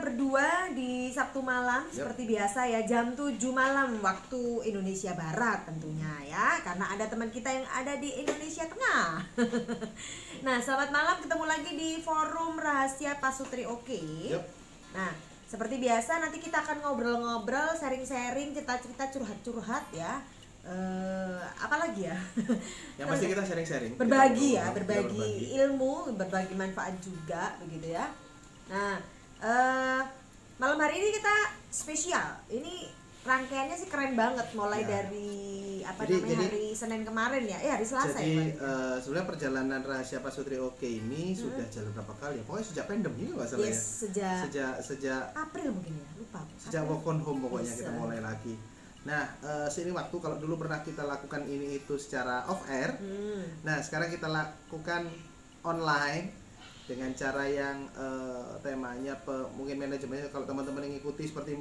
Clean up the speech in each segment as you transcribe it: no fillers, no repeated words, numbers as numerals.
berdua di Sabtu malam seperti biasa ya, jam 7 malam waktu Indonesia Barat tentunya ya, karena ada teman kita yang ada di Indonesia Tengah. Nah, selamat malam, ketemu lagi di forum Rahasia Pasutri Oke. Nah, seperti biasa nanti kita akan ngobrol-ngobrol, sharing-sharing, cerita-cerita, curhat-curhat ya. Apalagi ya? Yang pasti kita sharing-sharing. Berbagi ya, berbagi ilmu, berbagi manfaat juga begitu ya. Nah, malam hari ini kita spesial. Ini rangkaiannya sih keren banget, mulai dari hari Senin kemarin ya, hari Selasa. Jadi sebenarnya perjalanan Rahasia Pasutri Oke ini sudah jalan berapa kali ya? Pokoknya sejak pandemi nggak salah ya. Sejak April mungkin ya, lupa. Sejak work from home pokoknya kita mulai lagi. Nah, seiring waktu, kalau dulu pernah kita lakukan ini itu secara off air. Nah, sekarang kita lakukan online dengan cara yang temanya mungkin manajemennya, kalau teman-teman yang ngikuti, seperti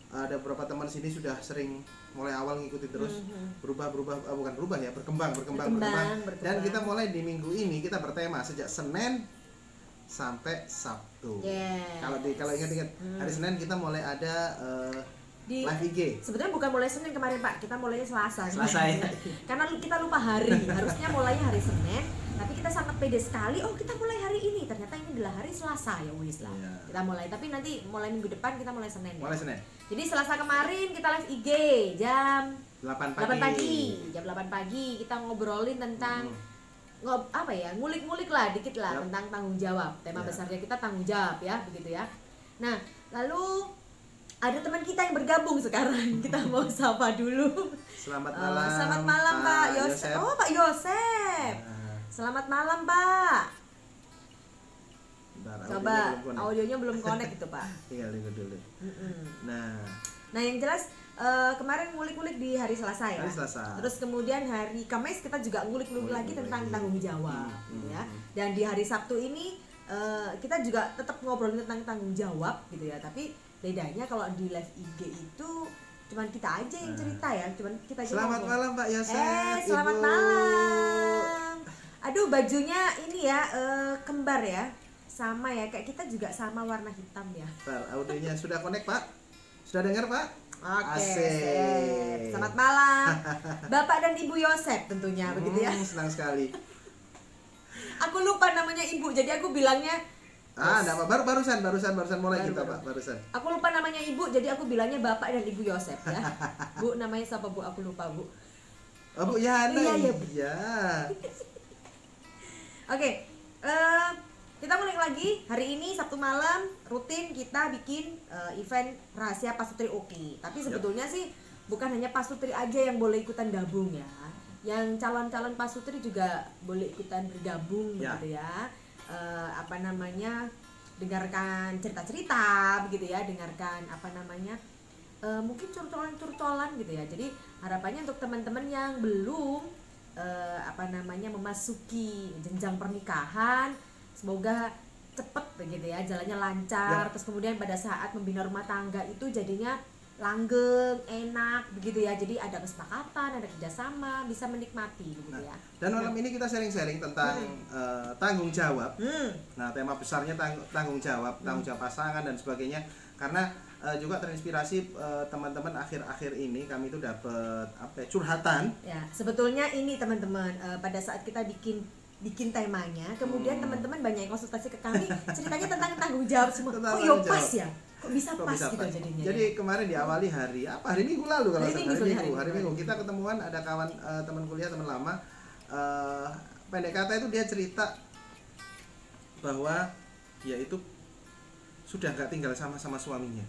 ada beberapa teman sini sudah sering mulai awal ngikuti terus berkembang. Dan kita mulai di minggu ini kita bertema sejak Senin sampai Sabtu. Kalau ingat-ingat hari Senin kita mulai ada di live IG. Sebetulnya bukan mulai Senin kemarin Pak, kita mulainya Selasa ya. Karena kita lupa hari, harusnya mulainya hari Senin, tapi kita sangat pede sekali, kita mulai hari ini, ternyata ini adalah hari Selasa, ya wis lah. Kita mulai, tapi nanti mulai minggu depan kita mulai Senin. Senin. Jadi Selasa kemarin kita live IG jam 8 pagi. Jam 8 pagi kita ngobrolin tentang ngulik-ngulik lah dikit lah tentang tanggung jawab. Tema besarnya kita tanggung jawab ya, begitu ya. Nah, lalu ada teman kita yang bergabung sekarang. Kita mau sapa dulu. Selamat malam. Selamat malam Pak Yosep. Pak Yosep. Selamat malam Pak. Bentar, coba audionya belum connect itu Pak. Tinggal dulu. Nah yang jelas kemarin ngulik-ngulik di hari Selasa ya. Hari Selasa. Terus kemudian hari Kamis kita juga ngulik-ngulik lagi tentang tanggung jawab, gitu ya. Dan di hari Sabtu ini kita juga tetap ngobrolin tentang tanggung jawab, gitu ya. Tapi bedanya kalau di live IG itu cuman kita aja yang cerita ya, cuman kita aja. Selamat malam Pak Yosef. Selamat malam. Aduh, bajunya ini ya kembar ya, sama ya, kayak kita juga sama warna hitam ya. Audionya sudah connect Pak? Sudah dengar Pak? Oke. Selamat malam Bapak dan Ibu Yosep tentunya, begitu ya. Senang sekali. Aku lupa namanya Ibu, jadi aku bilangnya enggak apa, barusan mulai kita Pak, barusan. Aku lupa namanya Ibu, jadi aku bilangnya Bapak dan Ibu Yosep ya. Bu, namanya siapa Bu? Aku lupa Bu. Bu Yana. Iya. Oke, kita mulai lagi hari ini Sabtu malam, rutin kita bikin event Rahasia Pasutri Oke. Tapi sebetulnya sih bukan hanya Pasutri aja yang boleh ikutan gabung ya. Yang calon-calon Pasutri juga boleh ikutan bergabung begitu ya. Dengarkan cerita-cerita begitu ya, dengarkan mungkin curcolan gitu ya. Jadi harapannya untuk teman-teman yang belum memasuki jenjang pernikahan, semoga cepet begitu ya, jalannya lancar. Terus kemudian pada saat membina rumah tangga itu jadinya langgeng, enak begitu ya. Jadi ada kesepakatan, ada kerjasama, bisa menikmati begitu ya. Dan malam ini kita sharing-sharing tentang tanggung jawab. Nah, tema besarnya tanggung jawab pasangan dan sebagainya. Karena juga terinspirasi teman-teman akhir-akhir ini kami itu dapat curhatan. Ya, sebetulnya ini teman-teman, pada saat kita bikin temanya, kemudian teman-teman banyak yang konsultasi ke kami, ceritanya tentang tanggung jawab semua. Pas ya? Kok bisa pas gitu jadinya. Jadi kemarin diawali hari Minggu lalu kalau hari Minggu kita ketemuan, ada kawan teman kuliah, teman lama, pendek kata itu dia cerita bahwa dia itu sudah nggak tinggal sama suaminya.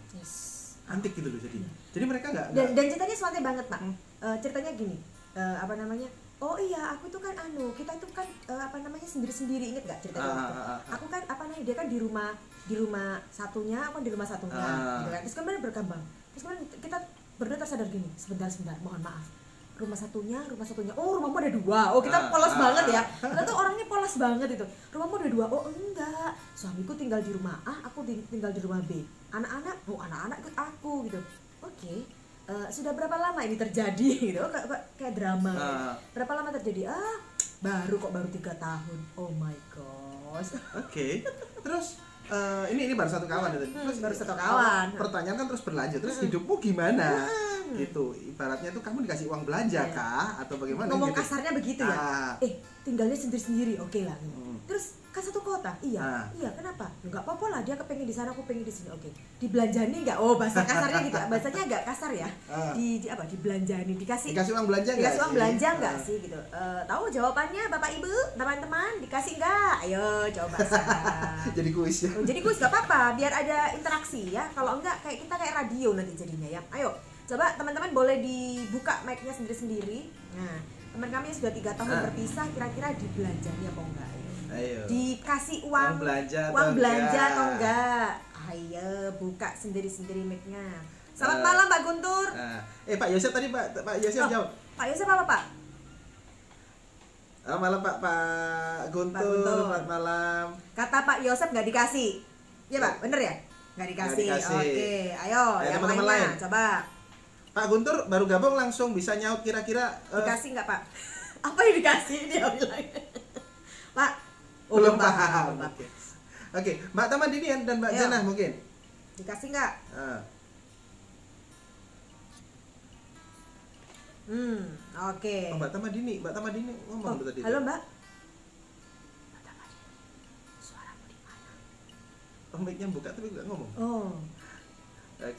Antik gitu loh jadinya. Jadi mereka nggak. Dan ceritanya santai banget Pak. Ceritanya gini, oh iya, aku tuh kan kita itu kan sendiri-sendiri, inget gak ceritanya waktu? Aku kan dia kan di rumah satunya, aku di rumah satunya, gitu kan. Terus kemudian berkembang. Terus kemudian kita berdua tersadar gini, sebentar, mohon maaf. Rumah satunya, oh rumahmu ada 2. Oh, kita polos banget ya. Kita tuh orangnya polos banget itu. Rumahmu ada 2. Oh enggak, suamiku tinggal di rumah A, aku tinggal di rumah B. Anak-anak ikut aku gitu. Oke. Sudah berapa lama ini terjadi gitu, kayak drama gitu. Berapa lama terjadi? Baru 3 tahun. Oh my gosh. Oke. Terus ini baru satu kawan ya. Terus baru satu kawan. Pertanyaan kan terus berlanjut. Terus hidupmu gimana? Gitu. Ibaratnya tuh kamu dikasih uang belanja kah atau bagaimana? Ngomong gitu. kasarnya begitu ya. Tinggalnya sendiri-sendiri. Oke lah. Terus kan satu kota. Iya. Iya, kenapa? Enggak apa-apa lah, dia kepengen di sana, aku pengen di sini. Oke. Dibelanjani enggak? Oh, bahasa kasarnya gitu. Bahasanya agak kasar ya. Dibelanjani, dikasih uang belanja enggak? Dikasih uang belanja enggak sih gitu. Tahu jawabannya Bapak Ibu, teman-teman, dikasih enggak? Ayo coba sekarang. Jadi kuis ya. Jadi kuis enggak apa-apa, biar ada interaksi ya. Kalau enggak kayak kita kayak radio nanti jadinya ya. Ayo, coba teman-teman boleh dibuka mic-nya sendiri-sendiri. Nah, teman kami yang sudah 3 tahun berpisah kira-kira dibelanjani apa enggak? Ayo. Dikasih uang belanja atau enggak? Ayo buka sendiri-sendiri mic-nya. Selamat malam Pak Guntur. Pak Yosef tadi Pak Yosef jawab. Pak Yosef apa Pak? Selamat malam Pak Guntur. Selamat malam. Kata Pak Yosef nggak dikasih. Iya Pak, bener ya? Nggak dikasih. Oke, ayo yang teman-teman lain. Coba. Pak Guntur baru gabung langsung bisa nyaut kira-kira. Dikasih nggak Pak? Apa yang dikasih dia bilang? Pak. Belum paham. Oke, Mbak Tamadini dan Mbak Janah mungkin. Dikasih nggak? Oke. Mbak Tamadini ngomong tadi. Halo Mbak. Mbak Tamadini, suaramu di mana? Mic-nya buka tapi nggak ngomong.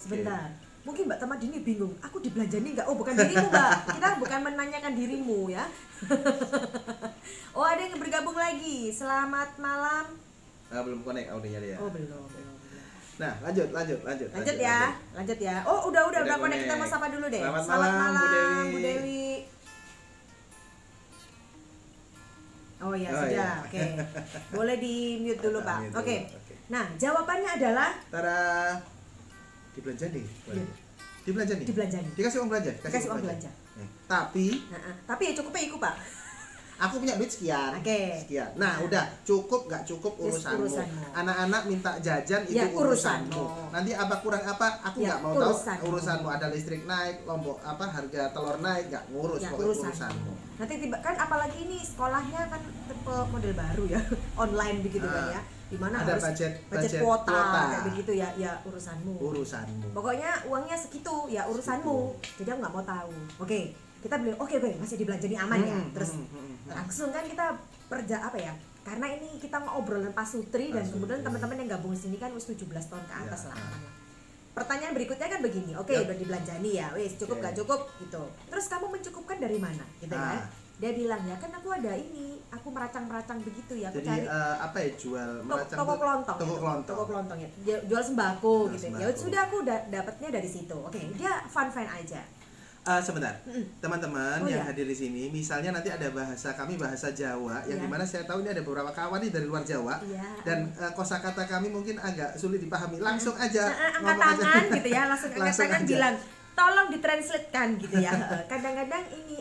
Sebentar. Mungkin Mbak Tamadini bingung, aku dibelanjani nggak? Oh, bukan dirimu Mbak, kita bukan menanyakan dirimu ya. Oh, ada yang bergabung lagi. Selamat malam. Belum connect audionya dia. Oh, belum. Nah, lanjut ya. Oh, udah connect. Kita mau sapa dulu deh. Selamat malam Bu Dewi. Oh ya, sudah. Iya. Oke. Boleh di mute dulu Pak. Oke. Nah, jawabannya adalah dibelanjani. Dikasih uang belanja. Tapi ya cukupnya ikut Pak. Aku punya duit sekian. Sekian. Nah, udah cukup nggak cukup urusanmu. Anak-anak minta jajan itu urusanmu. Nanti apa kurang apa aku nggak mau tahu. Urusanmu. Ada listrik naik, lombok harga telur naik nggak ngurus. Urusanmu. Nanti tiba kan apalagi ini sekolahnya kan tipe model baru ya, online begitu kan ya. Dimana ada harus budget kuota kayak begitu ya urusanmu. Pokoknya uangnya segitu ya urusanmu. Jadi aku nggak mau tahu. Oke, kita beli oke masih dibelanjani aman ya. Terus langsung kan kita karena ini kita ngobrol dengan Pak Sutri dan kemudian teman-teman yang gabung sini kan udah 17 tahun ke atas lah. Pertanyaan berikutnya kan begini, udah dibelanjani ya, cukup nggak cukup gitu. Terus kamu mencukupkan dari mana gitu kan? Dia bilang ya kan aku ada ini, aku meracang-meracang begitu ya. Aku jadi cari jual meracang toko kelontong ya, jual sembako gitu. Ya sudah aku dapatnya dari situ. Oke, dia fine aja. Sebentar, teman-teman yang hadir di sini, misalnya nanti ada bahasa Jawa, yang dimana saya tahu ini ada beberapa kawan nih dari luar Jawa, dan kosakata kami mungkin agak sulit dipahami. Langsung aja angkat tangan gitu ya, langsung angkat tangan bilang, tolong ditranslatekan gitu ya. Kadang-kadang ini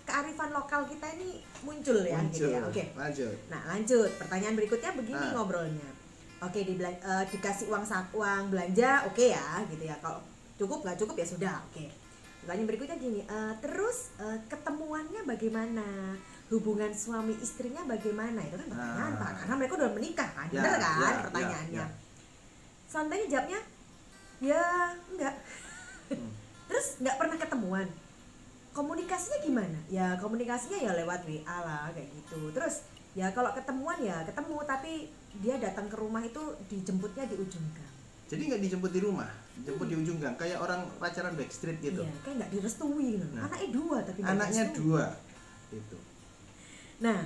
kearifan lokal kita ini muncul ya. Gitu ya. Oke. Lanjut. Nah lanjut, pertanyaan berikutnya begini ngobrolnya. Oke, dikasih uang belanja, oke ya gitu ya. Kalau cukup nggak cukup ya sudah, oke. Pertanyaan berikutnya gini, terus ketemuannya bagaimana? Hubungan suami istrinya bagaimana? Itu kan pertanyaan Pak, karena mereka udah menikah kan, bener kan pertanyaannya. Seandainya jawabnya, ya enggak. Terus nggak pernah ketemuan. Komunikasinya gimana? Ya komunikasinya ya lewat WA lah kayak gitu. Terus ya kalau ketemuan ya ketemu, tapi dia datang ke rumah itu dijemputnya di ujung gang. Jadi nggak dijemput di rumah, jemput di ujung gang, kayak orang pacaran backstreet gitu. Iya, kayak nggak direstui gitu. Anaknya 2 tapi anaknya 2 itu. Nah,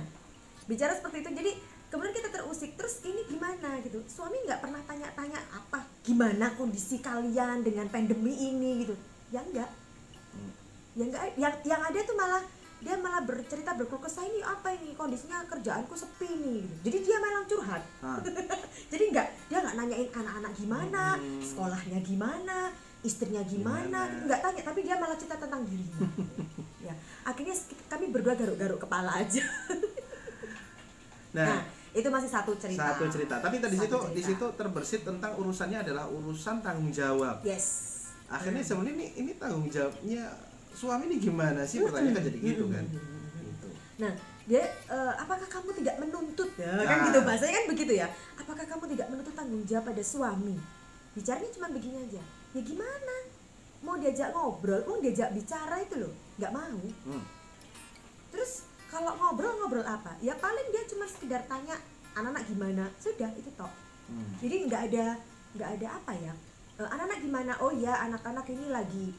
bicara seperti itu, jadi kemudian kita terusik, terus ini gimana gitu. Suami nggak pernah tanya-tanya apa gimana kondisi kalian dengan pandemi ini gitu. Ya enggak. Ya enggak, yang ada tuh dia malah berkeluh kesah, ini apa ini kondisinya kerjaanku sepi nih gitu. Jadi dia malah curhat. Jadi dia nggak nanyain anak-anak gimana, sekolahnya gimana, istrinya gimana, nggak tanya, tapi dia malah cerita tentang dirinya. Ya, akhirnya kami berdua garuk-garuk kepala aja. Nah, itu masih satu cerita. Tapi di situ terbersit tentang urusannya adalah urusan tanggung jawab. Yes. Akhirnya sebenarnya ini tanggung jawabnya suami ini gimana sih, pertanyaan kan jadi gitu kan. Gitu. Nah, dia apakah kamu tidak menuntut ya? Kan gitu bahasanya kan begitu ya. Apakah apakah kamu tidak menuntut tanggung jawab pada suami? Bicaranya cuma begini aja. Ya gimana? Mau diajak ngobrol, mau diajak bicara itu loh, nggak mau. Terus kalau ngobrol apa? Ya paling dia cuma sekedar tanya anak-anak gimana, sudah itu toh. Jadi nggak ada apa ya? Anak-anak gimana? Oh ya, anak-anak ini lagi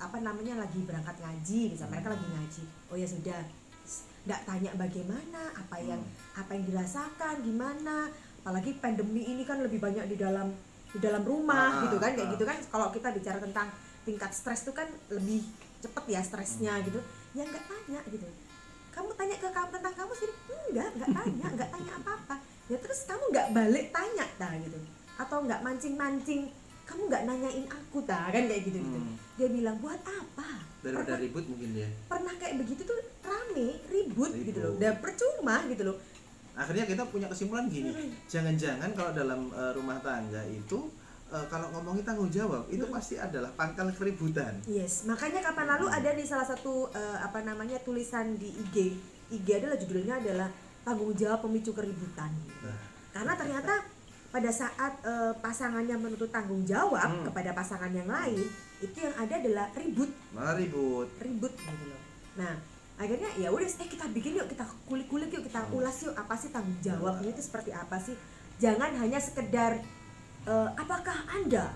apa namanya, lagi berangkat ngaji, misalnya mereka lagi ngaji. Oh ya sudah, nggak tanya bagaimana, apa yang dirasakan, gimana. Apalagi pandemi ini kan lebih banyak di dalam rumah gitu kan, kayak gitu kan. Kalau kita bicara tentang tingkat stres itu kan lebih cepet ya stresnya gitu. Ya nggak tanya gitu. Kamu tanya ke kamu tentang kamu sendiri? Nggak tanya apa-apa. Ya terus kamu nggak balik tanya dah gitu. Atau nggak mancing-mancing, kamu nggak nanyain aku dah, kan kayak gitu. Dia bilang, buat apa? Daripada ribut mungkin dia. Pernah kayak begitu tuh rame, ribut gitu loh. Udah percuma gitu loh. Akhirnya kita punya kesimpulan gini, jangan-jangan kalau dalam rumah tangga itu kalau ngomongin tanggung jawab itu pasti adalah pangkal keributan. Yes, makanya kapan lalu ada di salah satu tulisan di IG adalah judulnya adalah tanggung jawab pemicu keributan. Karena ternyata pada saat pasangannya menuntut tanggung jawab kepada pasangan yang lain, itu yang ada adalah ribut gitu loh. Nah, akhirnya ya udah kita bikin yuk, kita kulik-kulik yuk, kita ulas yuk apa sih tanggung jawabnya itu seperti apa sih. Jangan hanya sekedar apakah Anda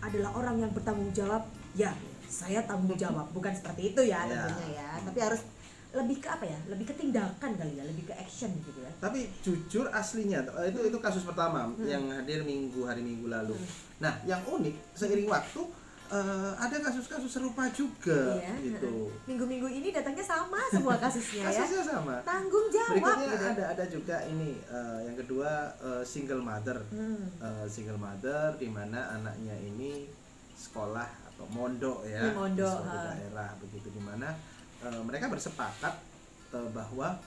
adalah orang yang bertanggung jawab? Ya, saya tanggung jawab. Bukan seperti itu ya tentunya ya. Tapi harus lebih ke apa ya? Lebih ke tindakan kali ya, lebih ke action gitu ya. Tapi jujur aslinya itu kasus pertama yang hadir hari Minggu lalu. Nah, yang unik seiring waktu ada kasus-kasus serupa juga gitu. Minggu-minggu ini datangnya sama semua kasusnya ya. Kasusnya sama. Tanggung jawab. Berikutnya gitu. ada juga ini yang kedua single mother. Single mother di mana anaknya ini sekolah atau mondok ya. Di suatu daerah begitu, di mana mereka bersepakat bahwa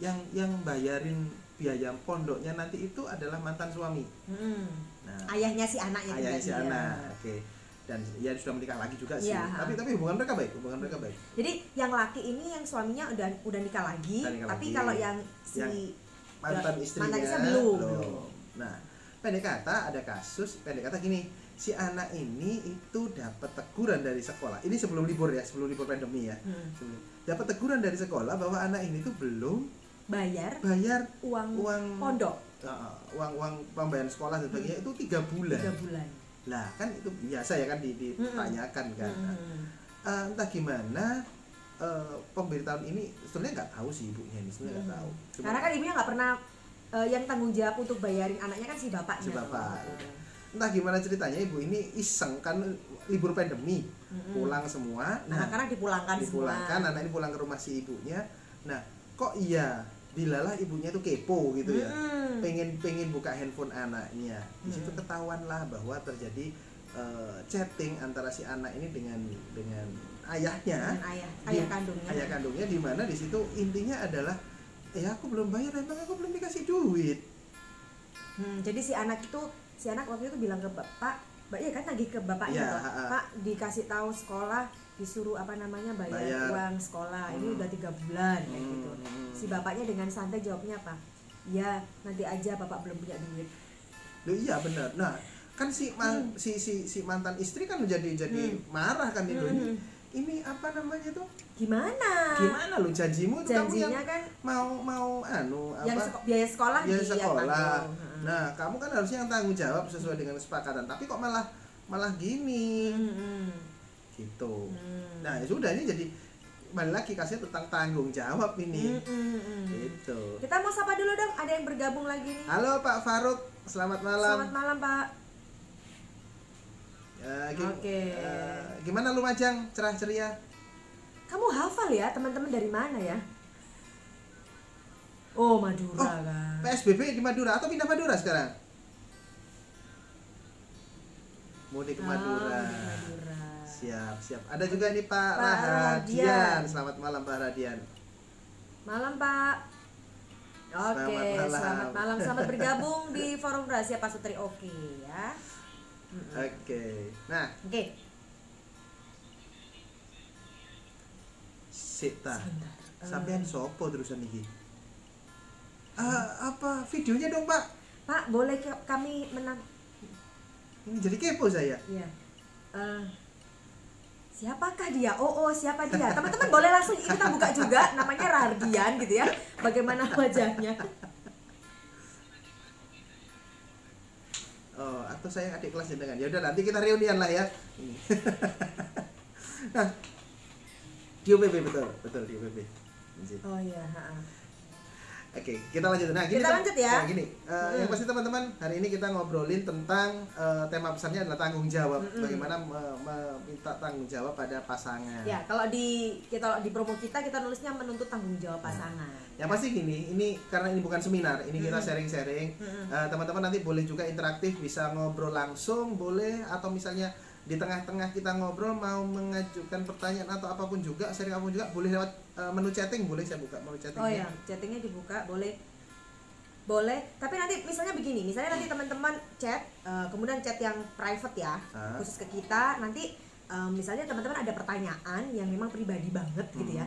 yang bayarin biaya pondoknya nanti itu adalah mantan suami. Nah, ayahnya si anaknya. Ayahnya si anak. Oke. Dan ya sudah menikah lagi juga sih. Tapi hubungan mereka baik. Jadi yang laki ini yang suaminya udah nikah lagi, tapi kalau yang mantan istrinya belum. Nah, pendek kata gini, si anak ini itu dapat teguran dari sekolah. Ini sebelum libur pandemi ya. Dapat teguran dari sekolah bahwa anak ini tuh belum bayar uang pondok. Uang pembayaran sekolah dan sebagainya itu 3 bulan. Lah kan itu biasa ya kan ditanyakan kan. Entah gimana pemberitahuan ini sebenarnya nggak tahu sih ibunya ini, sebenarnya nggak tahu. Karena kan ibunya nggak pernah yang tanggung jawab untuk bayarin anaknya kan si bapaknya. Entah gimana ceritanya, ibu ini iseng kan libur pandemi, pulang semua. Nah, karena dipulangkan semua. Anak ini pulang ke rumah si ibunya. Nah, kok iya dilalah ibunya tuh kepo gitu ya, pengen buka handphone anaknya. Di situ ketahuanlah bahwa terjadi chatting antara si anak ini dengan ayahnya, ayah kandungnya, di mana di situ intinya adalah aku belum bayar, emang aku belum dikasih duit. Jadi si anak waktu itu bilang ke bapak, ya kan lagi ke bapaknya, Pak dikasih tahu sekolah disuruh bayar uang sekolah, ini udah 3 bulan kayak gitu. Si bapaknya dengan santai jawabnya apa? Ya nanti aja, bapak belum punya duit. Loh iya benar. Nah kan si mantan istri kan jadi marah kan itu. Ini apa namanya tuh? Gimana lu janjimu itu kamu yang kan mau yang biaya sekolah. Nah kamu kan harusnya yang tanggung jawab sesuai dengan kesepakatan, tapi kok malah gini. Gitu. Nah ya sudah, ini jadi balik lagi kasih tentang tanggung jawab ini. Gitu. Kita mau sapa dulu dong, ada yang bergabung lagi nih. Halo Pak Faruk, selamat malam. Selamat malam Pak. Gimana Lumajang, cerah ceria? Kamu hafal ya teman-teman dari mana ya? Oh Madura kan. PSBB di Madura atau pindah Madura sekarang? Mudik ke Madura. Siap. Ada juga nih Pak Rahadian. Selamat malam Pak Rahadian. Malam Pak. Oke, selamat malam. Selamat bergabung di Forum Rahasia Pak Sutri. Oke ya. Oke. Nah. Oke. Sita. Sampean sopo terusan iki? Apa videonya dong Pak? Pak, boleh kami Ini jadi kepo saya. Iya. Siapakah dia? Siapa dia? Teman-teman boleh langsung kita buka juga, namanya Rahardian gitu ya. Bagaimana wajahnya? Oh, atau saya adik kelas jenengan. Ya udah nanti kita reunian lah ya. Nah, di UPB betul di UPB. Oh iya, Oke, kita lanjut. Nah, gini, kita lanjut ya. Nah, gini, yang pasti teman-teman, hari ini kita ngobrolin tentang tema besarnya adalah tanggung jawab. Bagaimana meminta tanggung jawab pada pasangan. Ya, kalau di promo kita nulisnya menuntut tanggung jawab pasangan. Yang pasti gini, ini karena ini bukan seminar, ini kita sharing-sharing. Teman-teman nanti boleh juga interaktif, bisa ngobrol langsung, boleh, atau misalnya di tengah-tengah kita ngobrol mau mengajukan pertanyaan atau apapun juga, sharing apapun juga, boleh lewat menu chatting, boleh saya buka menu chatting. Oh ya, chattingnya dibuka, boleh. Tapi nanti misalnya begini, nanti teman-teman chat, kemudian chat yang private ya, khusus ke kita. Nanti misalnya teman-teman ada pertanyaan yang memang pribadi banget gitu ya,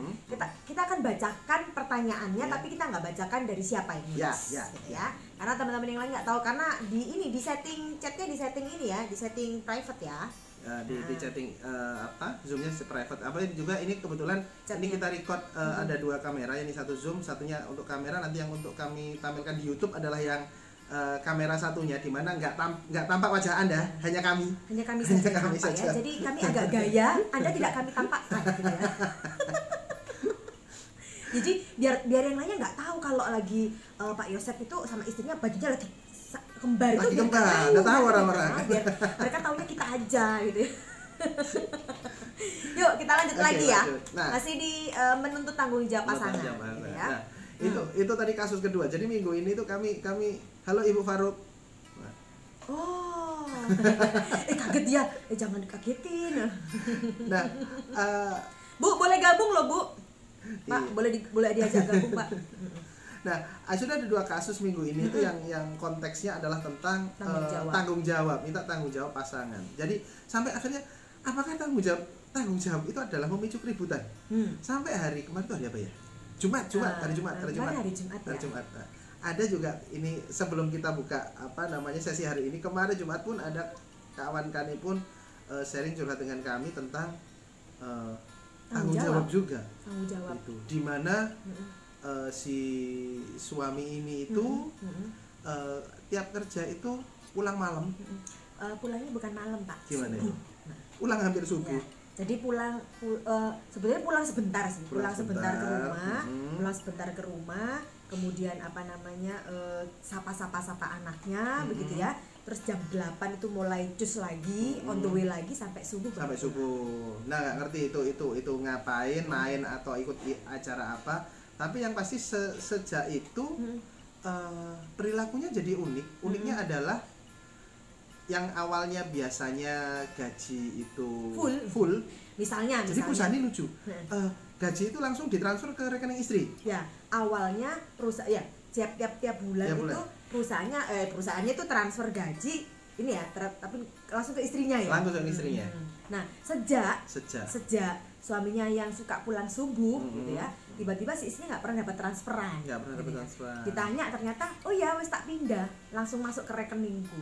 kita akan bacakan pertanyaannya, tapi kita nggak bacakan dari siapa ini, gitu ya. Karena teman-teman yang lain nggak tahu, karena di setting chatnya di setting private ya. Di chatting zoomnya private juga ini kebetulan chatnya. Ini kita record ada 2 kamera, ini satu zoom, satunya untuk kamera, nanti yang untuk kami tampilkan di YouTube adalah yang kamera satunya, di mana nggak tampak wajah Anda, hanya kami saja. Ya. Jadi kami agak gaya, Anda tidak kami tampakkan gitu ya. Jadi biar yang lainnya nggak tahu kalau lagi Pak Yosef itu sama istrinya bajunya lagi kembar itu, nggak tahu orang-orang. Biar mereka taunya kita aja gitu. Yuk kita lanjut lagi ya. Nah, masih di menuntut tanggung jawab pasangan. Gitu ya. Nah, itu tadi kasus kedua. Jadi minggu ini tuh kami halo Ibu Faruk. Oh, kaget dia. Jangan dikagetin. Nah, Bu boleh gabung loh Bu. Pak boleh diajak gabung Pak. Nah, sudah ada 2 kasus minggu ini itu yang konteksnya adalah tentang tanggung jawab, minta tanggung jawab pasangan. Jadi sampai akhirnya apakah tanggung jawab itu adalah memicu keributan? Sampai hari kemarin itu hari apa ya? Hari Jumat. Nah, ada juga ini sebelum kita buka sesi hari ini, kemarin Jumat pun ada kawan kami pun sharing curhat dengan kami tentang tanggung jawab juga. Tanggung jawab. Itu di mana si suami ini itu tiap kerja itu pulang malam. Pulangnya bukan malam Pak. Gimana itu? Pulang hampir subuh. Ya. Jadi sebenarnya pulang sebentar sih. Pulang sebentar ke rumah. Kemudian sapa anaknya begitu ya. Terus jam 8 itu mulai cus lagi, on the way lagi sampai subuh. Nah, nggak ngerti itu ngapain, main atau ikut acara apa. Tapi yang pasti sejak itu perilakunya jadi unik. Uniknya adalah yang awalnya biasanya gaji itu full. Misalnya. Jadi perusahaan ini lucu. Gaji itu langsung ditransfer ke rekening istri. Ya, awalnya perusahaan tiap bulan itu perusahaannya itu transfer gaji ini ya, tapi langsung ke istrinya ya. Langsung ke istrinya. Nah, sejak suaminya yang suka pulang subuh gitu ya, tiba-tiba si istri nggak pernah dapat transferan. Ditanya ternyata, oh ya wes tak pindah, langsung masuk ke rekeningku,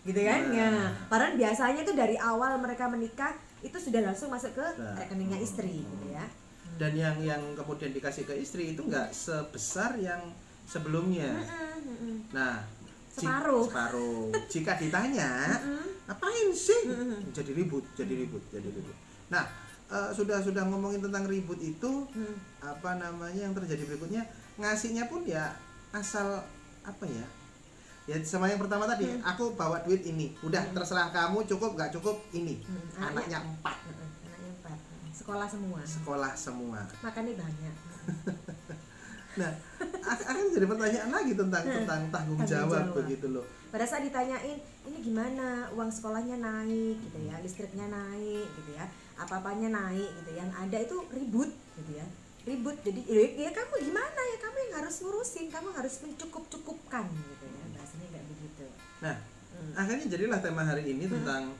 gitu kan? Ya, padahal biasanya itu dari awal mereka menikah itu sudah langsung masuk ke rekeningnya istri, gitu ya. Dan yang kemudian dikasih ke istri itu nggak sebesar yang sebelumnya. Nah, separuh. Jika ditanya, apain sih? Jadi ribut. Nah, sudah ngomongin tentang ribut itu, yang terjadi berikutnya, ngasihnya pun ya asal ya sama yang pertama tadi, aku bawa duit ini, udah terserah kamu, cukup nggak cukup ini. Anaknya 4. Sekolah semua. Makannya banyak. Nah, akan jadi pertanyaan lagi tentang tanggung jawab begitu loh. Pada saat ditanyain, ini gimana, uang sekolahnya naik gitu ya, listriknya naik gitu ya, apa-apanya naik gitu, yang ada itu ribut gitu ya. Jadi ya kamu gimana ya, kamu yang harus ngurusin, kamu harus mencukup-cukupkan gitu ya, bahasanya kayak begitu. Nah, akhirnya jadilah tema hari ini tentang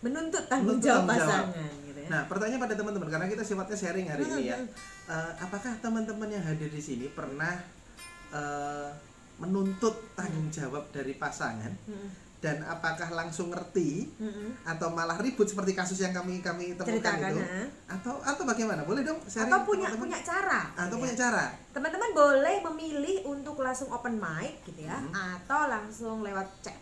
menuntut tanggung jawab pasangan gitu ya. Nah, pertanyaan pada teman-teman, karena kita sifatnya sharing hari ini ya, apakah teman-teman yang hadir di sini pernah menuntut tanggung jawab dari pasangan, dan apakah langsung ngerti atau malah ribut seperti kasus yang kami temukan ceritakan, itu, atau bagaimana? Boleh dong sharing? Atau punya cara? Atau punya cara? Teman-teman boleh memilih untuk langsung open mic gitu ya, atau langsung lewat chat.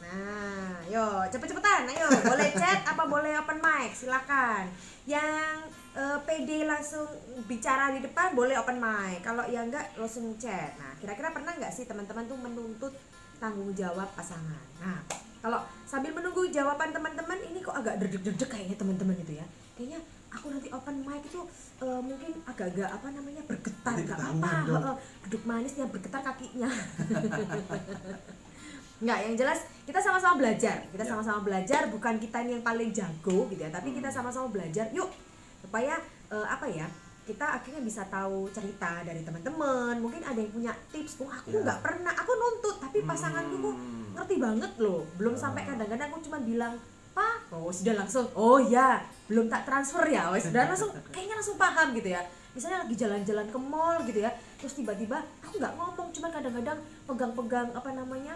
Nah, yo cepet-cepetan, ayo boleh chat apa boleh open mic, silakan. Yang PD langsung bicara di depan boleh open mic, kalau ya enggak langsung chat. Nah, kira-kira pernah nggak sih teman-teman tuh menuntut tanggung jawab pasangan? Nah, kalau sambil menunggu jawaban teman-teman ini kok agak derdek-derdek kayaknya teman-teman itu ya, kayaknya aku nanti open mic itu mungkin agak-agak apa namanya bergetar, nggak apa-apa, duduk manis yang bergetar kakinya. Nggak, yang jelas kita sama-sama belajar, sama-sama belajar, bukan kita yang paling jago gitu ya, tapi kita sama-sama belajar yuk, supaya apa ya, kita akhirnya bisa tahu cerita dari teman-teman. Mungkin ada yang punya tips, aku nggak pernah, aku nuntut tapi pasanganku kok ngerti banget loh, belum sampai kadang-kadang aku cuma bilang Pak, sudah langsung, oh ya belum tak transfer ya, sudah langsung kayaknya langsung paham gitu ya. Misalnya lagi jalan-jalan ke mall gitu ya, terus tiba-tiba aku nggak ngomong, cuma kadang-kadang pegang-pegang apa namanya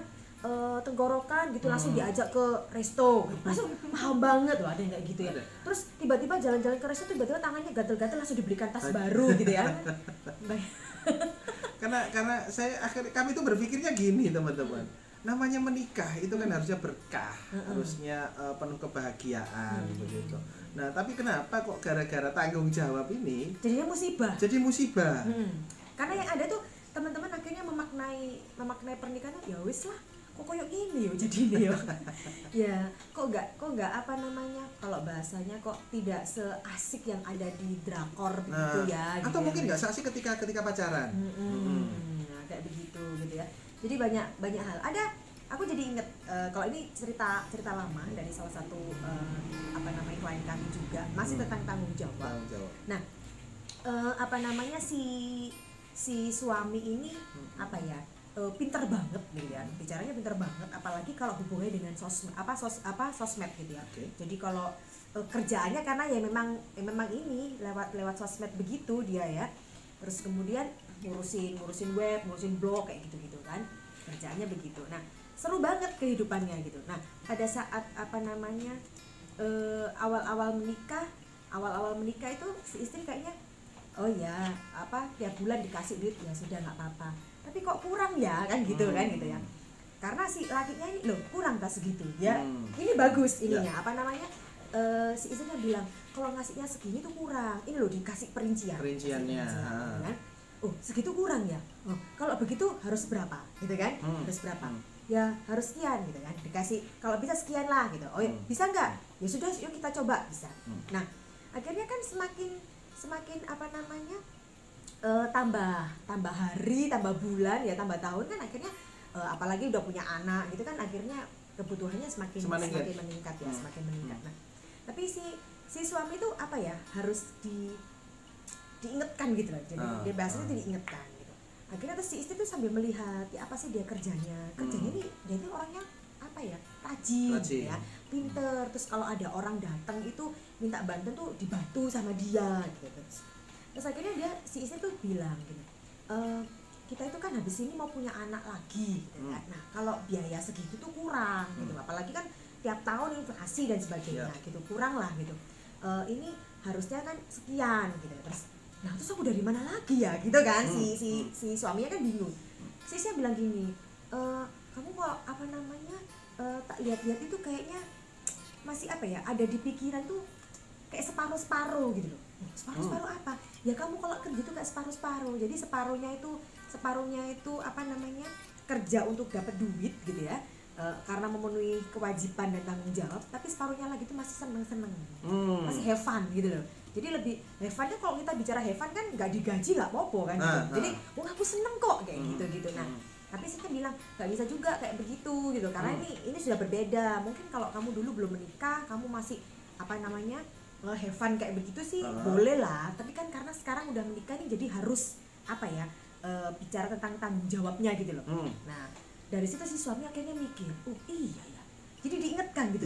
tenggorokan gitu, langsung diajak ke resto, langsung paham banget loh, ada yang kayak gitu ya. Terus tiba-tiba jalan-jalan ke resto, tiba-tiba tangannya gatel-gatel, langsung dibelikan tas baru gitu ya. karena kami tuh berpikirnya gini teman-teman, namanya menikah itu kan harusnya berkah, harusnya penuh kebahagiaan begitu. Nah tapi kenapa kok gara-gara tanggung jawab ini jadinya musibah? Jadi musibah. Karena yang ada tuh teman-teman akhirnya memaknai pernikahan, ya wis lah, kok koyok gini yo jadi ini yo. Ya kok nggak apa namanya, kalau bahasanya kok tidak seasik yang ada di drakor begitu ya. Atau gitu mungkin nggak seasik ketika pacaran. Nah, kayak begitu gitu ya. Jadi banyak hal. Aku jadi inget kalau ini cerita lama dari salah satu apa namanya klien kami juga, masih tentang tanggung jawab. Nah apa namanya si suami ini apa ya, pinter banget gitu ya, bicaranya pinter banget, apalagi kalau hubungannya dengan sosmed gitu ya. Jadi kalau kerjaannya karena ya memang ini lewat sosmed begitu dia ya, terus kemudian ngurusin web, ngurusin blog kayak gitu kan, kerjaannya begitu. Nah seru banget kehidupannya gitu. Nah pada saat apa namanya awal-awal menikah itu si istri kayaknya oh ya apa tiap bulan dikasih duit ya sudah nggak apa-apa, tapi kok kurang ya kan gitu kan gitu ya, karena si lakinya ini loh kurang tak segitu ya, ini bagus ininya apa namanya si istrinya bilang kalau ngasihnya segini tuh kurang, ini loh dikasih perinciannya kan? Oh segitu kurang ya, oh kalau begitu harus berapa gitu kan, harus berapa ya harus sekian gitu kan, dikasih kalau bisa sekian lah gitu. Oh ya bisa nggak, ya sudah yuk kita coba, bisa. Nah akhirnya kan semakin apa namanya tambah hari, tambah bulan ya, tambah tahun kan akhirnya apalagi udah punya anak gitu kan, akhirnya kebutuhannya semakin meningkat ya, semakin meningkat. Nah tapi si suami itu apa ya, harus diingatkan gitu loh, jadi dia bahasanya diingatkan gitu. Akhirnya terus si istri tuh sambil melihat ya apa sih dia kerjanya ini dia itu orangnya apa ya, rajin. Gitu ya, pinter. Terus kalau ada orang datang itu minta bantuan tuh dibantu sama dia gitu. Terus akhirnya dia si istri tuh bilang gini, kita itu kan habis ini mau punya anak lagi gitu kan. Nah kalau biaya segitu tuh kurang gitu, apalagi kan tiap tahun inflasi dan sebagainya gitu, kurang lah gitu. Ini harusnya kan sekian gitu. Terus aku dari mana lagi ya gitu kan, si suaminya kan bingung. Si istri bilang gini, kamu kok apa namanya tak lihat-lihat itu kayaknya masih apa ya, ada di pikiran tuh kayak separuh-separuh gitu loh. Separuh-separuh apa? Ya kamu kalau kerja tuh kayak separuh-separuh. Jadi separuhnya itu apa namanya, kerja untuk dapat duit gitu ya, karena memenuhi kewajiban dan tanggung jawab, tapi separuhnya lagi tuh masih seneng-seneng, masih have fun gitu loh. Jadi lebih have funnya, kalau kita bicara have fun kan nggak digaji nggak apa-apa kan gitu. Jadi aku seneng kok kayak gitu. Nah tapi saya bilang nggak bisa juga kayak begitu gitu, karena ini sudah berbeda. Mungkin kalau kamu dulu belum menikah, kamu masih apa namanya have fun kayak begitu sih boleh lah, tapi kan karena sekarang udah menikah nih, jadi harus apa ya, bicara tentang tanggung jawabnya gitu loh. Nah dari situ si suami akhirnya mikir, oh iya ya, jadi diingatkan gitu.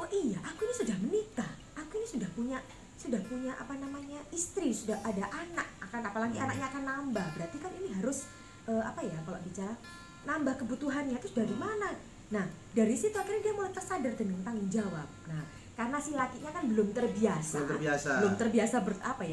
Oh iya, aku ini sudah menikah, aku ini sudah punya apa namanya istri, sudah ada anak, apalagi anaknya akan nambah, berarti kan ini harus apa ya kalau bicara nambah kebutuhannya terus dari mana. Nah dari situ akhirnya dia mulai tersadar dengan tanggung jawab. Nah karena si lakinya kan belum terbiasa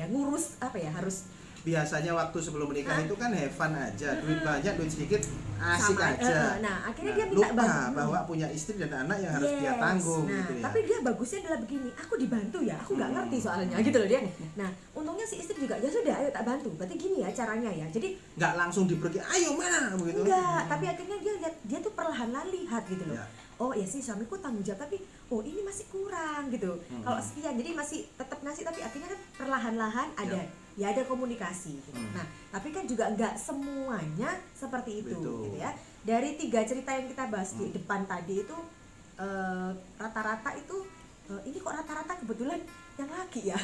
ngurus apa ya, harus biasanya waktu sebelum menikah itu kan have fun aja, duit banyak duit sedikit asik aja. Nah akhirnya dia minta lupa bahwa punya istri dan anak yang harus dia tanggung. Nah gitu ya. tapi dia bagusnya adalah begini, aku dibantu ya, aku nggak ngerti soalnya gitu loh dia. Nah untungnya si istri juga ya sudah ayo tak bantu, berarti gini ya caranya ya, jadi nggak langsung dipergi ayo mana begitu. Enggak, tapi akhirnya dia tuh perlahan-lahan lihat gitu loh. Oh ya sih suamiku tanggung jawab, tapi oh ini masih kurang gitu. Kalau sekian jadi masih tetap ngasih, tapi akhirnya kan perlahan-lahan ada komunikasi gitu. Nah tapi kan juga nggak semuanya seperti itu. Gitu ya. Dari 3 cerita yang kita bahas di depan tadi itu rata-rata itu ini kok rata-rata kebetulan yang laki ya.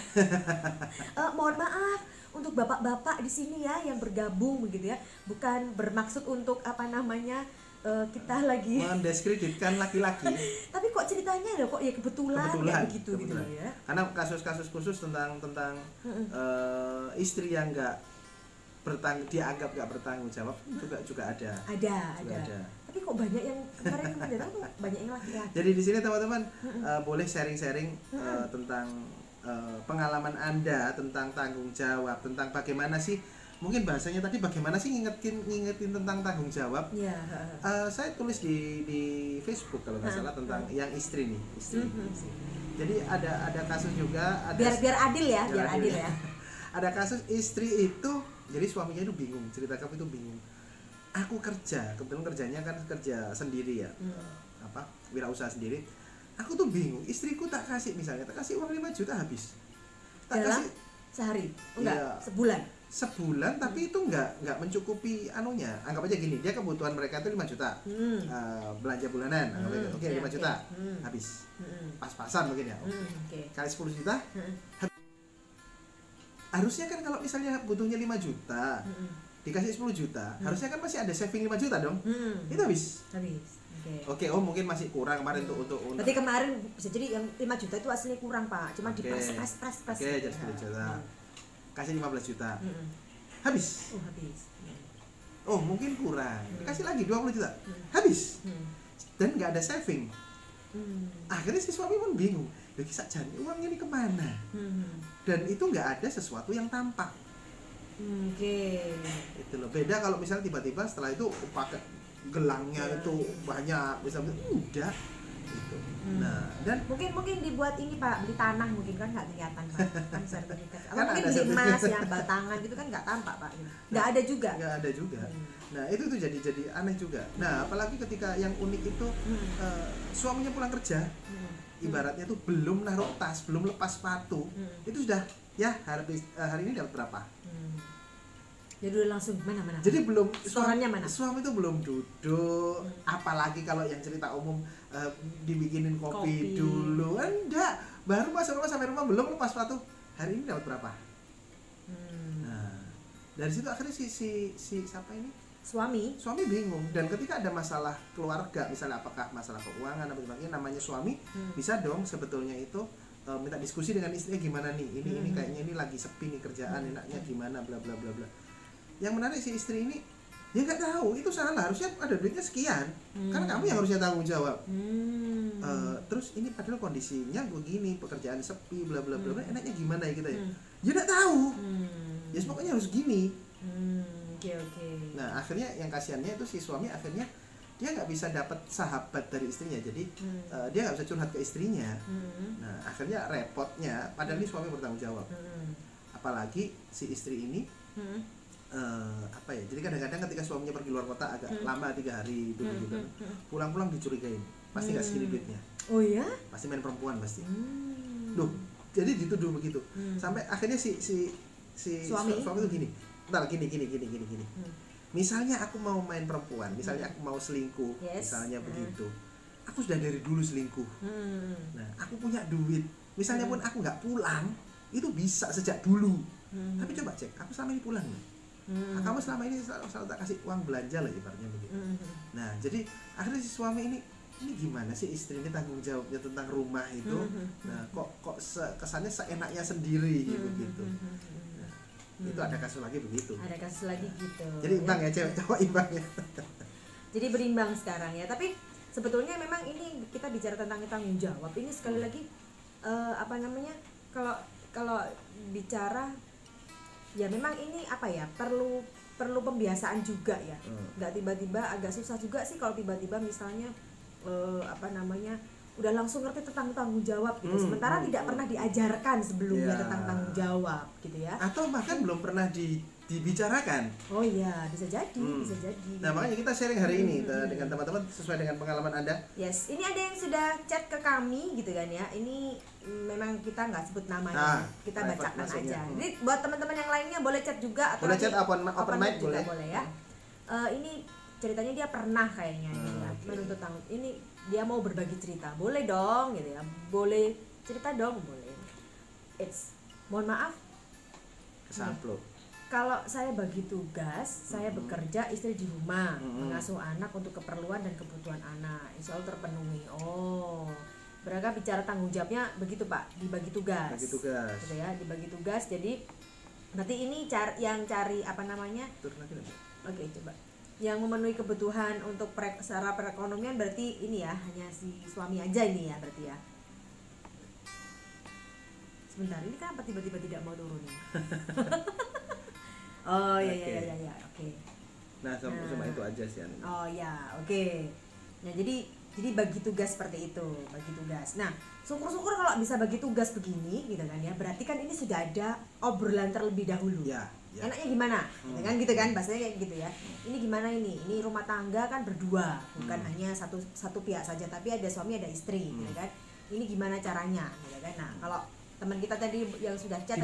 Mohon maaf untuk bapak-bapak di sini ya yang bergabung begitu ya, bukan bermaksud untuk apa namanya kita lagi mendiskreditkan laki-laki. Tapi kok ceritanya ya kok ya kebetulan begitu gitu ya. Karena kasus-kasus khusus tentang istri yang dianggap nggak bertanggung jawab juga ada. Ada. Tapi kok banyak yang kemarin tuh banyak yang laki-laki. Jadi di sini teman-teman boleh sharing-sharing tentang pengalaman Anda tentang tanggung jawab, tentang bagaimana sih, mungkin bahasanya tadi bagaimana sih ngingetin tentang tanggung jawab. Saya tulis di Facebook kalau nggak salah tentang yang istri nih, istri. Jadi ada kasus juga, biar adil ya. Ada kasus istri itu, jadi suaminya itu bingung, cerita kami itu bingung. Aku kerja, kebetulan kerjanya kan kerja sendiri ya, wirausaha sendiri. Aku tuh bingung, istriku tak kasih uang 5 juta habis. Dalam sehari? Enggak, sebulan tapi itu nggak mencukupi anunya. Anggap aja gini, dia kebutuhan mereka itu 5 juta belanja bulanan, oke 5 juta habis, pas-pasan mungkin ya, kali 10 juta harusnya kan kalau misalnya butuhnya 5 juta dikasih 10 juta harusnya kan masih ada saving 5 juta dong. Itu habis. Oke, mungkin masih kurang kemarin untuk berarti kemarin bisa jadi yang 5 juta itu aslinya kurang Pak, cuma dipres. Oke, jadi 10 juta kasih 15 juta habis. Mungkin kurang, dikasih lagi 20 juta habis, dan nggak ada saving. Akhirnya si suami pun bingung, kisah jani uangnya ini kemana, dan itu nggak ada sesuatu yang tampak. Itu loh, beda kalau misalnya tiba-tiba setelah itu pakai gelangnya itu banyak, misalnya udah gitu. Nah, dan mungkin dibuat ini Pak, beli tanah mungkin kan nggak kelihatan Pak, kan sertifikat. Atau mungkin beli emas yang batangan gitu kan nggak tampak Pak. Nggak ada juga. Nah itu tuh jadi aneh juga. Nah apalagi ketika yang unik itu suaminya pulang kerja, ibaratnya tuh belum naruh tas, belum lepas sepatu, itu sudah ya hari ini dapat berapa. Jadi udah langsung mana. Jadi belum setorannya mana? Suami itu belum duduk. Apalagi kalau yang cerita umum dibikinin kopi dulu. Enggak, baru masuk rumah sampai rumah belum lepas sepatu. Hari ini dapat berapa? Nah, dari situ akhirnya si siapa ini? Suami bingung. Dan ketika ada masalah keluarga, misalnya apakah masalah keuangan atau sebagainya, namanya suami bisa dong sebetulnya itu minta diskusi dengan istrinya, gimana nih? Ini kayaknya ini lagi sepi nih kerjaan, enaknya gimana, bla bla bla bla. Yang menarik si istri ini dia nggak tahu itu salah, harusnya ada duitnya sekian, kan kamu yang harusnya tanggung jawab. Terus ini padahal kondisinya begini, pekerjaan sepi, bla bla bla, enaknya gimana ya kita ya? Dia nggak tahu. Ya pokoknya harus gini. Oke. Nah akhirnya yang kasihannya itu si suami akhirnya dia nggak bisa dapat sahabat dari istrinya, jadi dia nggak bisa curhat ke istrinya. Nah akhirnya repotnya, padahal ini suami bertanggung jawab. Apalagi si istri ini jadi kadang-kadang ketika suaminya pergi luar kota agak lama 3 hari dulu gitu, pulang-pulang dicurigain, pasti nggak segini duitnya. Oh ya? Pasti main perempuan pasti. Jadi dituduh begitu. Sampai akhirnya si suami itu gini. Misalnya aku mau main perempuan, misalnya aku mau selingkuh, misalnya begitu. Aku sudah dari dulu selingkuh. Nah, aku punya duit. Misalnya pun aku nggak pulang, itu bisa sejak dulu. Tapi coba cek, aku selama ini pulang nih. Kamu selama ini selalu tak kasih uang belanja lah ibaratnya begitu. Nah, jadi akhirnya si suami ini gimana sih istri ini tanggung jawabnya tentang rumah itu. Nah, kok kesannya seenaknya sendiri gitu. itu ada kasus lagi begitu. Ada kasus lagi gitu. Jadi imbang ya, cewek cowok imbang ya. Jadi berimbang sekarang ya. Tapi sebetulnya memang ini kita bicara tentang tanggung jawab. Ini sekali lagi apa namanya? Kalau bicara ya memang ini apa ya? Perlu pembiasaan juga ya. Nggak tiba-tiba, agak susah juga sih kalau tiba-tiba misalnya apa namanya? Udah langsung ngerti tentang tanggung jawab gitu. Sementara tidak pernah diajarkan sebelumnya tentang tanggung jawab gitu ya. Atau bahkan belum pernah dibicarakan. Oh iya, bisa jadi, bisa jadi. Nah, makanya kita sharing hari ini dengan teman-teman sesuai dengan pengalaman Anda. Yes, ini ada yang sudah chat ke kami gitu kan ya. Ini memang kita nggak sebut namanya, kita bacakan aja. Jadi buat teman-teman yang lainnya boleh chat juga atau boleh chat open mic juga boleh. Boleh ya. Ini ceritanya dia pernah kayaknya menuntut tanggung. Ini dia mau berbagi cerita, boleh dong gitu ya, boleh cerita dong, boleh. Mohon maaf, kesamplok. Kalau saya bagi tugas, saya bekerja, istri di rumah, mengasuh anak untuk keperluan dan kebutuhan anak, insya Allah terpenuhi. Oh, berarti bicara tanggung jawabnya begitu Pak, dibagi tugas. Bagi tugas. Gitu ya, dibagi tugas. Jadi nanti ini yang cari apa namanya? Oke, coba. Yang memenuhi kebutuhan untuk secara perekonomian berarti ini ya, hanya si suami aja ini ya berarti ya. Sebentar, ini kenapa tiba-tiba tidak mau turun? Oh iya, oke. Nah, cuma itu aja sih. Oh ya, oke. Nah, jadi bagi tugas seperti itu, bagi tugas. Nah, syukur-syukur kalau bisa bagi tugas begini gitu kan ya. Berarti kan ini sudah ada obrolan terlebih dahulu. Ya. Enaknya gimana? Gitu kan bahasanya kayak gitu ya. Ini gimana ini? Ini rumah tangga kan berdua, bukan hanya satu pihak saja, tapi ada suami ada istri, gitu kan. Ini gimana caranya, gitu kan. Nah, kalau teman kita tadi yang sudah chat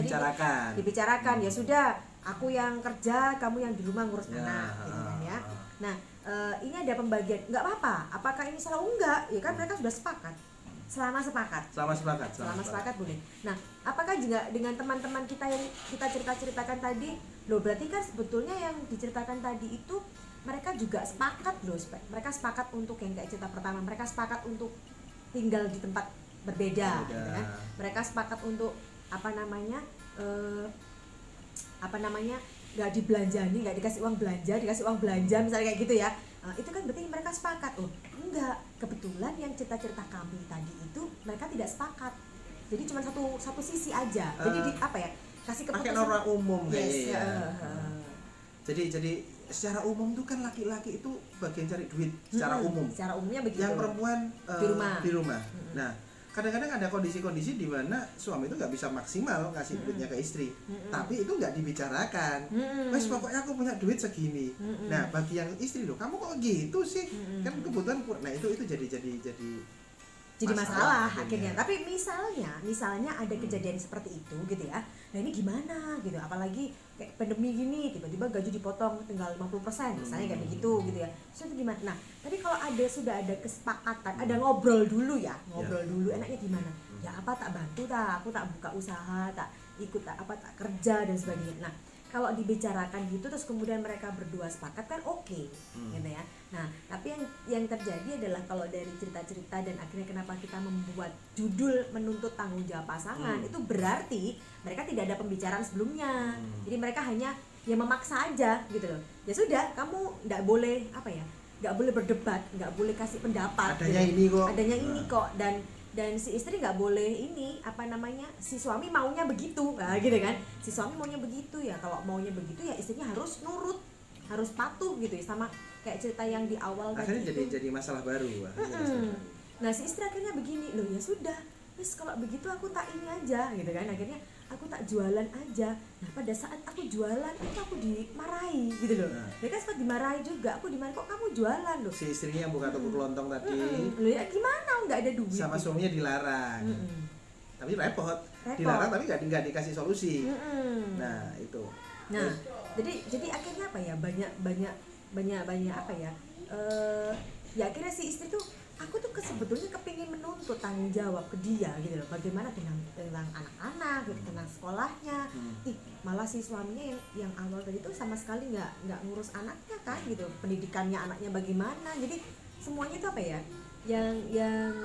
dibicarakan ya sudah, aku yang kerja, kamu yang di rumah ngurus anak, gitu kan ya. Nah, ini ada pembagian, nggak apa-apa. Apakah ini salah? Enggak, ya kan mereka sudah sepakat. Selama sepakat boleh. Nah, apakah juga dengan teman-teman kita yang kita ceritakan tadi, loh berarti kan sebetulnya yang diceritakan tadi itu mereka juga sepakat loh, mereka sepakat untuk yang kayak cerita pertama, mereka sepakat untuk tinggal di tempat berbeda, gitu kan? Mereka sepakat untuk apa namanya nggak dibelanjani, nggak dikasih uang belanja misalnya kayak gitu ya. Itu kan berarti mereka sepakat. Oh enggak, kebetulan yang cerita-cerita kami tadi itu mereka tidak sepakat, jadi cuma satu sisi aja. Jadi kasih keputusan pakai norma umum kayaknya. Jadi secara umum tuh kan laki-laki itu bagian cari duit secara umum. Secara umumnya begitu. Yang perempuan di rumah. Nah, kadang-kadang ada kondisi-kondisi di mana suami itu nggak bisa maksimal ngasih duitnya ke istri, tapi itu nggak dibicarakan. Mas, pokoknya aku punya duit segini. Nah, bagi yang istri loh, kamu kok gitu sih? Kan kebutuhan. Nah, itu jadi masalah akhirnya. Tapi misalnya ada kejadian seperti itu gitu ya. Nah, ini gimana gitu? Apalagi kayak pandemi gini, tiba-tiba gaji dipotong tinggal 50%, misalnya kayak begitu gitu ya. Terus itu gimana? Nah, tapi kalau sudah ada kesepakatan, ada ngobrol dulu, enaknya gimana? Ya apa tak bantu tak? Aku tak buka usaha, tak ikut tak kerja dan sebagainya. Nah, kalau dibicarakan gitu terus kemudian mereka berdua sepakat kan oke, gitu ya. Nah, tapi yang terjadi adalah kalau dari cerita-cerita dan akhirnya kenapa kita membuat judul menuntut tanggung jawab pasangan, itu berarti mereka tidak ada pembicaraan sebelumnya. Jadi mereka hanya memaksa aja gitu loh. Ya sudah, kamu nggak boleh nggak boleh berdebat, nggak boleh kasih pendapat. Adanya ini kok dan si istri nggak boleh si suami maunya begitu, nah gitu kan, si suami maunya begitu ya. Kalau maunya begitu ya istrinya harus nurut, harus patuh gitu ya, sama kayak cerita yang di awal akhirnya tadi jadi masalah baru. Nah, si istri akhirnya begini, loh ya sudah, wis kalau begitu aku tak ini aja gitu kan, akhirnya aku tak jualan aja. Nah, pada saat aku jualan itu aku dimarahi gitu loh. Ya kan sempat dimarahi juga, aku dimarahi, kok kamu jualan loh. Si istrinya yang buka toko kelontong tadi. Loh ya gimana, nggak ada duit. Sama suaminya dilarang. Tapi repot. Dilarang tapi nggak dikasih solusi. Nah, itu. Nah, jadi akhirnya banyak ya akhirnya si istri tuh, aku tuh sebetulnya kepingin menuntut tanggung jawab ke dia gitu loh, bagaimana tentang anak-anak gitu, tentang sekolahnya. Malah si suaminya yang awal tadi tuh sama sekali nggak ngurus anaknya kan gitu, pendidikannya anaknya bagaimana. Jadi semuanya itu yang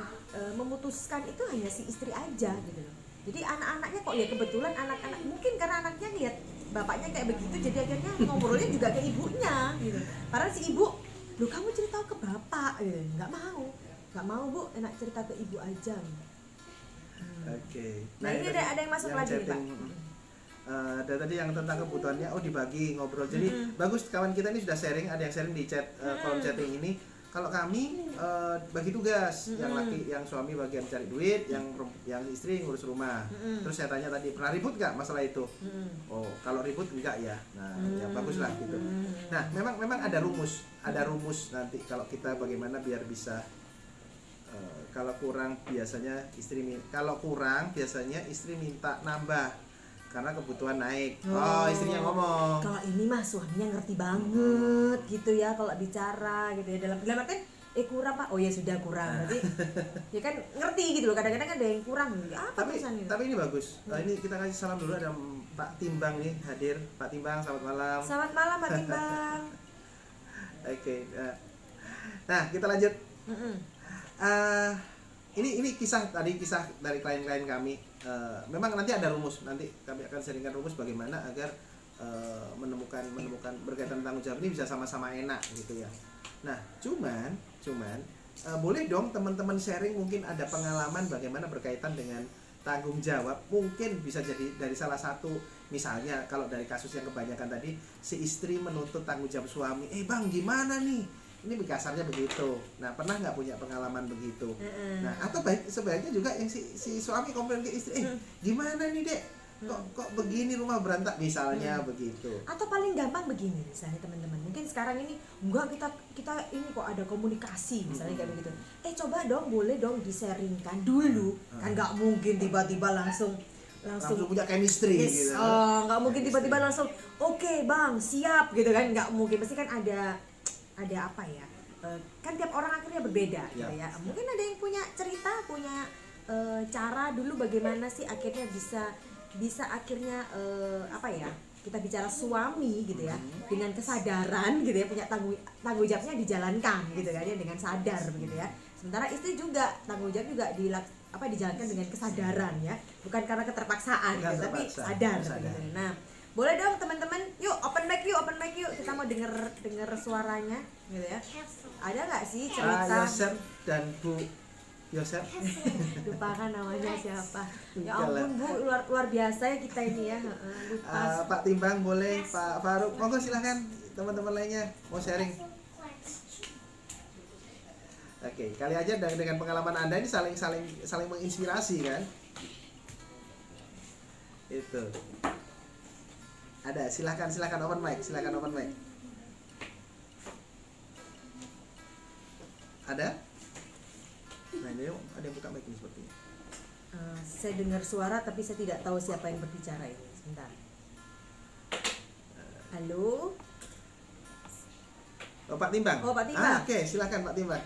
memutuskan itu hanya si istri aja gitu loh. Jadi anak-anaknya kok ya kebetulan anak-anak mungkin karena anaknya lihat bapaknya kayak begitu, jadi akhirnya ngobrolnya juga ke ibunya gitu. Padahal si ibu, "Loh kamu cerita ke bapak?" gitu. Nggak mau Bu, enak cerita ke ibu aja. Oke. Nah ini ada yang masuk lagi nih, Pak. Dan tadi yang tentang kebutuhannya, dibagi ngobrol. Jadi bagus, kawan kita ini sudah sharing, ada yang sharing di chat kolom chatting ini. Kalau kami bagi tugas, yang laki, yang suami bagian cari duit, yang istri ngurus rumah. Terus saya tanya tadi, pernah ribut nggak masalah itu? Oh, kalau ribut enggak ya. Nah, ya bagus lah gitu. Nah, memang ada rumus nanti kalau kita bagaimana biar bisa. Kalau kurang biasanya istri minta nambah karena kebutuhan naik. Oh, istrinya ngomong. Kalau ini mah suaminya ngerti banget gitu ya kalau bicara gitu ya, dalam artian kurang Pak. Oh ya sudah kurang. Berarti ya kan ngerti gitu loh. Kadang-kadang ada yang kurang gitu. Tapi ini bagus. Ini kita kasih salam dulu, ada Pak Timbang nih hadir. Pak Timbang, selamat malam. Selamat malam Pak Timbang. Oke. Nah, kita lanjut. Ini kisah dari klien-klien kami. Memang nanti ada rumus, nanti kami akan sharingkan rumus bagaimana agar menemukan berkaitan tanggung jawab ini bisa sama-sama enak gitu ya. Nah, cuman boleh dong teman-teman sharing, mungkin ada pengalaman bagaimana berkaitan dengan tanggung jawab. Mungkin bisa jadi dari salah satu, misalnya kalau dari kasus yang kebanyakan tadi, si istri menuntut tanggung jawab suami. Bang gimana nih? Ini kasarnya begitu. Nah, pernah nggak punya pengalaman begitu? Nah, atau sebaiknya juga yang si suami komplain ke istri, gimana nih Dek? Kok begini rumah berantak misalnya begitu. Atau paling gampang begini misalnya teman-teman. Mungkin sekarang ini kita ini kok ada komunikasi misalnya kayak begitu. Coba dong, boleh dong di-sharingkan dulu. Kan nggak mungkin tiba-tiba langsung punya chemistry gitu. Nggak mungkin tiba-tiba langsung oke, Bang, siap gitu kan. Nggak mungkin, pasti kan ada apa ya, kan tiap orang akhirnya berbeda gitu ya. Mungkin ada yang punya cerita, punya cara dulu bagaimana sih akhirnya bisa akhirnya apa ya, kita bicara suami gitu ya, dengan kesadaran gitu ya, punya tanggung jawabnya dijalankan gitu kan ya, dengan sadar begitu ya. Sementara istri juga tanggung jawab juga dijalankan dengan kesadaran ya, bukan karena keterpaksaan gitu, tapi sadar gitu. Nah, boleh dong teman-teman, yuk open mic yuk, kita mau denger suaranya gitu ya. Ada nggak sih cerita? Yosep dan Bu Yosep. Lupakan namanya siapa. Ya ampun Bu, luar biasa ya kita ini ya. Lupa. Pak Timbang boleh, Pak Faruk, monggo silahkan, teman-teman lainnya mau sharing. Oke, kali aja dengan pengalaman Anda ini saling menginspirasi kan? Itu. Ada, silakan open mic. Ada? Nah, ini ada yang buka mic ini sepertinya. Saya dengar suara tapi saya tidak tahu siapa yang berbicara ini. Sebentar. Halo? Oh, Pak Timbang. Pak Timbang. Oke, silakan Pak Timbang.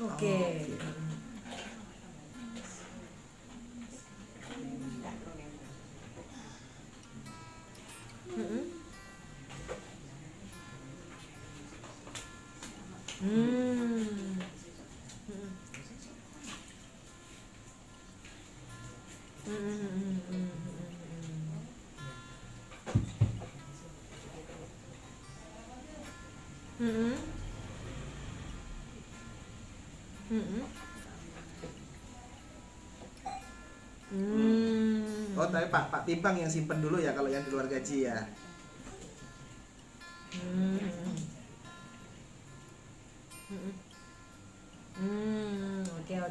Oke. Oh, tapi Pak Timbang yang simpen dulu ya kalau yang di luar gaji ya.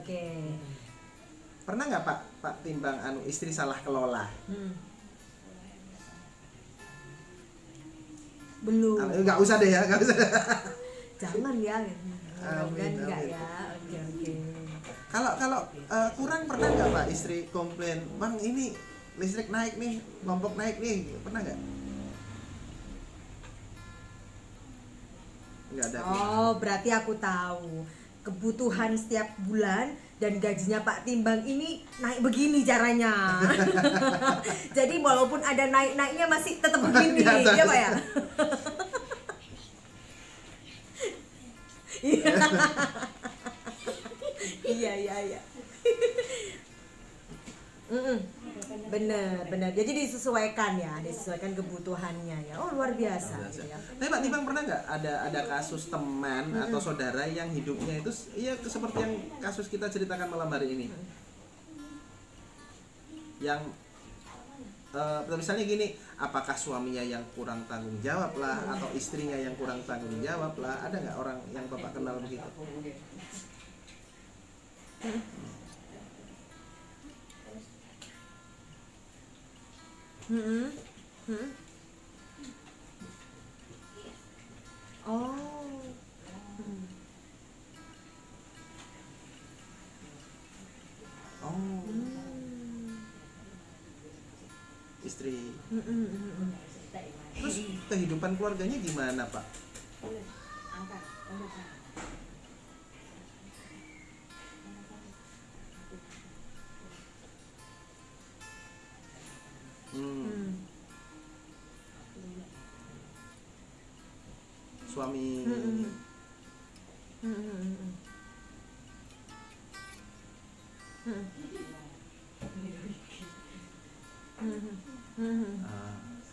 Oke. Pernah nggak Pak Timbang istri salah kelola? Belum. Nggak usah deh ya, nggak usah. Jangan ya. Amin. Enggak ya. Oke. Kalau kurang, pernah nggak Pak istri komplain, Bang ini listrik naik nih, lombok naik nih, pernah nggak? Nggak ada. Oh, berarti aku tahu kebutuhan setiap bulan dan gajinya Pak Timbang ini naik begini caranya. Jadi walaupun ada naik-naiknya masih tetap begini, ya Pak ya. Iya. Bener. Jadi disesuaikan kebutuhannya ya. Oh luar biasa. Gitu ya. Tapi Pak Timbang pernah nggak ada kasus teman atau saudara yang hidupnya itu ya seperti yang kasus kita ceritakan malam hari ini? Yang misalnya gini, apakah suaminya yang kurang tanggung jawab lah, atau istrinya yang kurang tanggung jawab lah? Ada nggak orang yang Bapak kenal begitu? Istri. Terus kehidupan keluarganya gimana Pak? Suami.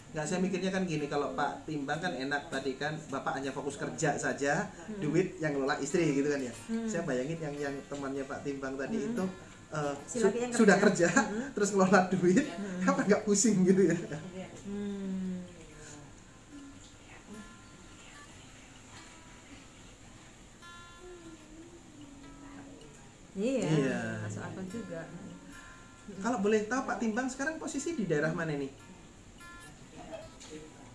Nggak, saya mikirnya kan gini, kalau Pak Timbang kan enak tadi kan, Bapak hanya fokus kerja saja, duit yang ngelola istri gitu kan ya. Saya bayangin yang temannya Pak Timbang tadi itu sudah kerja terus ngelola duit, apa nggak pusing gitu ya? Iya, masuk akal juga. Kalau boleh tahu Pak Timbang sekarang posisi di daerah mana nih?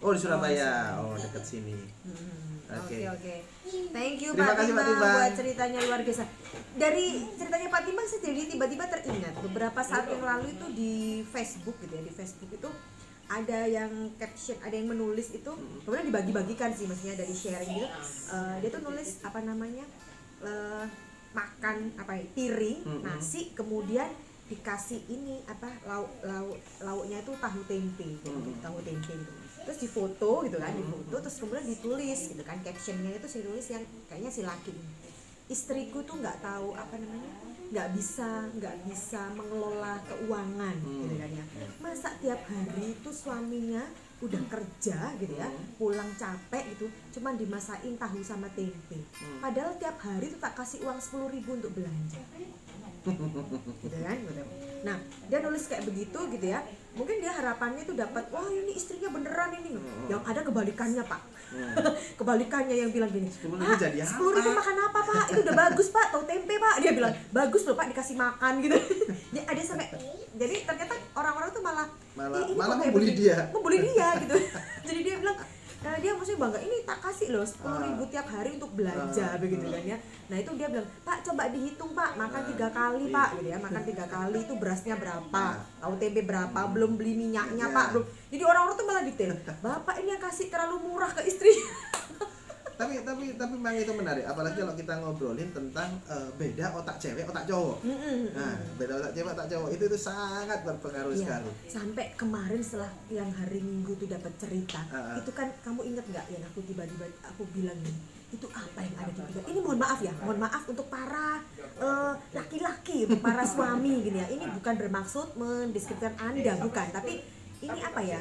Oh di Surabaya, dekat sini. Oke. Thank you Pak Timbang buat ceritanya luar biasa. Dari ceritanya Pak Timbang saya jadi tiba-tiba teringat beberapa saat yang lalu itu di Facebook gitu ya, di Facebook itu ada yang caption, ada yang menulis itu, kemudian dibagi-bagikan sih, maksudnya dari sharing gitu. Dia tuh nulis apa namanya, makan piring nasi, kemudian dikasih ini lauknya itu tahu tempe gitu, terus difoto gitu kan, terus kemudian ditulis gitu kan, captionnya itu ditulis yang kayaknya si laki ini, istriku tuh nggak tahu nggak bisa mengelola keuangan gitu kan ya, masa tiap hari itu suaminya udah kerja gitu ya, pulang capek gitu, cuman dimasakin tahu sama tempe, padahal tiap hari tuh tak kasih uang 10.000 untuk belanja gitu kan. Nah dia nulis kayak begitu gitu ya, mungkin dia harapannya tuh dapat, wah ini istrinya beneran ini, yang ada kebalikannya Pak. Kebalikannya yang bilang gini, 10.000 makan apa Pak, itu udah bagus Pak, tahu tempe Pak, dia bilang bagus loh Pak, dikasih makan gitu. Ada sampai, jadi ternyata orang-orang tuh malah membuli dia gitu. Jadi dia bilang, dia maksudnya bangga, ini tak kasih loh 10.000 tiap hari untuk belanja begitu kan ya. Nah itu dia bilang, Pak coba dihitung Pak, makan 3 kali Pak gitu ya, makan 3 kali itu berasnya berapa, tahu tempe berapa, belum beli minyaknya Pak, belum. Jadi orang-orang tuh malah detail, Bapak ini yang kasih terlalu murah ke istri. tapi memang itu menarik, apalagi kalau kita ngobrolin tentang beda otak cewek otak cowok. Nah beda otak cewek otak cowok itu sangat berpengaruh sekali. Sampai kemarin setelah yang hari Minggu tuh dapat cerita, itu kan kamu inget nggak yang aku tiba-tiba aku bilang nih, itu apa yang ada di pikiran? Ini mohon maaf untuk para laki-laki, untuk para suami gini ya, ini bukan bermaksud mendeskripsikan Anda, bukan, tapi ini apa ya,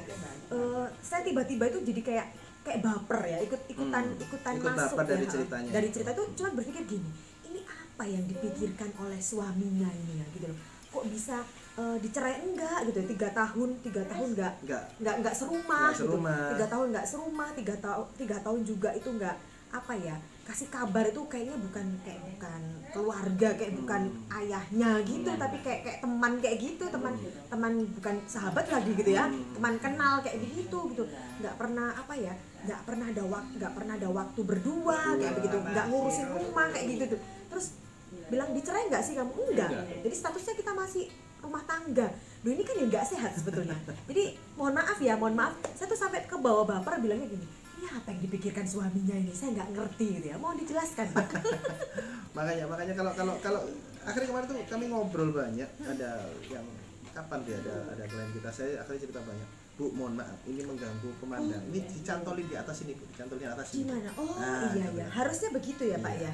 saya tiba-tiba itu jadi kayak baper ya, ikutan masuk baper dari ya, ceritanya. Dari cerita itu cuma berpikir gini, ini apa yang dipikirkan oleh suaminya ini ya gitu loh, kok bisa dicerai enggak gitu, 3 tahun nggak serumah gitu, 3 tahun nggak serumah, 3 tahun juga itu nggak apa ya, kasih kabar itu kayaknya bukan keluarga, kayak bukan ayahnya gitu, tapi kayak teman kayak gitu, teman bukan sahabat lagi gitu ya, teman kenal kayak begitu gitu, nggak pernah apa ya, nggak pernah ada waktu berdua kayak begitu, nggak ngurusin rumah kayak gitu tuh. Terus bilang dicerai nggak sih kamu? Enggak. Jadi statusnya kita masih rumah tangga. Duh ini kan ya nggak sehat sebetulnya. Jadi mohon maaf, saya tuh sampai ke bawah baper bilangnya gini, ini apa yang dipikirkan suaminya ini? Saya nggak ngerti gitu ya. Mohon dijelaskan Pak. makanya kalau akhirnya kemarin tuh kami ngobrol banyak, ada yang kapan dia ada klien kita, saya akhirnya cerita banyak, Bu mohon maaf ini mengganggu pemandang, ini dicantolin di atas ini Bu, dicantolin di atas ini. Gimana? Oh iya harusnya begitu ya Pak ya.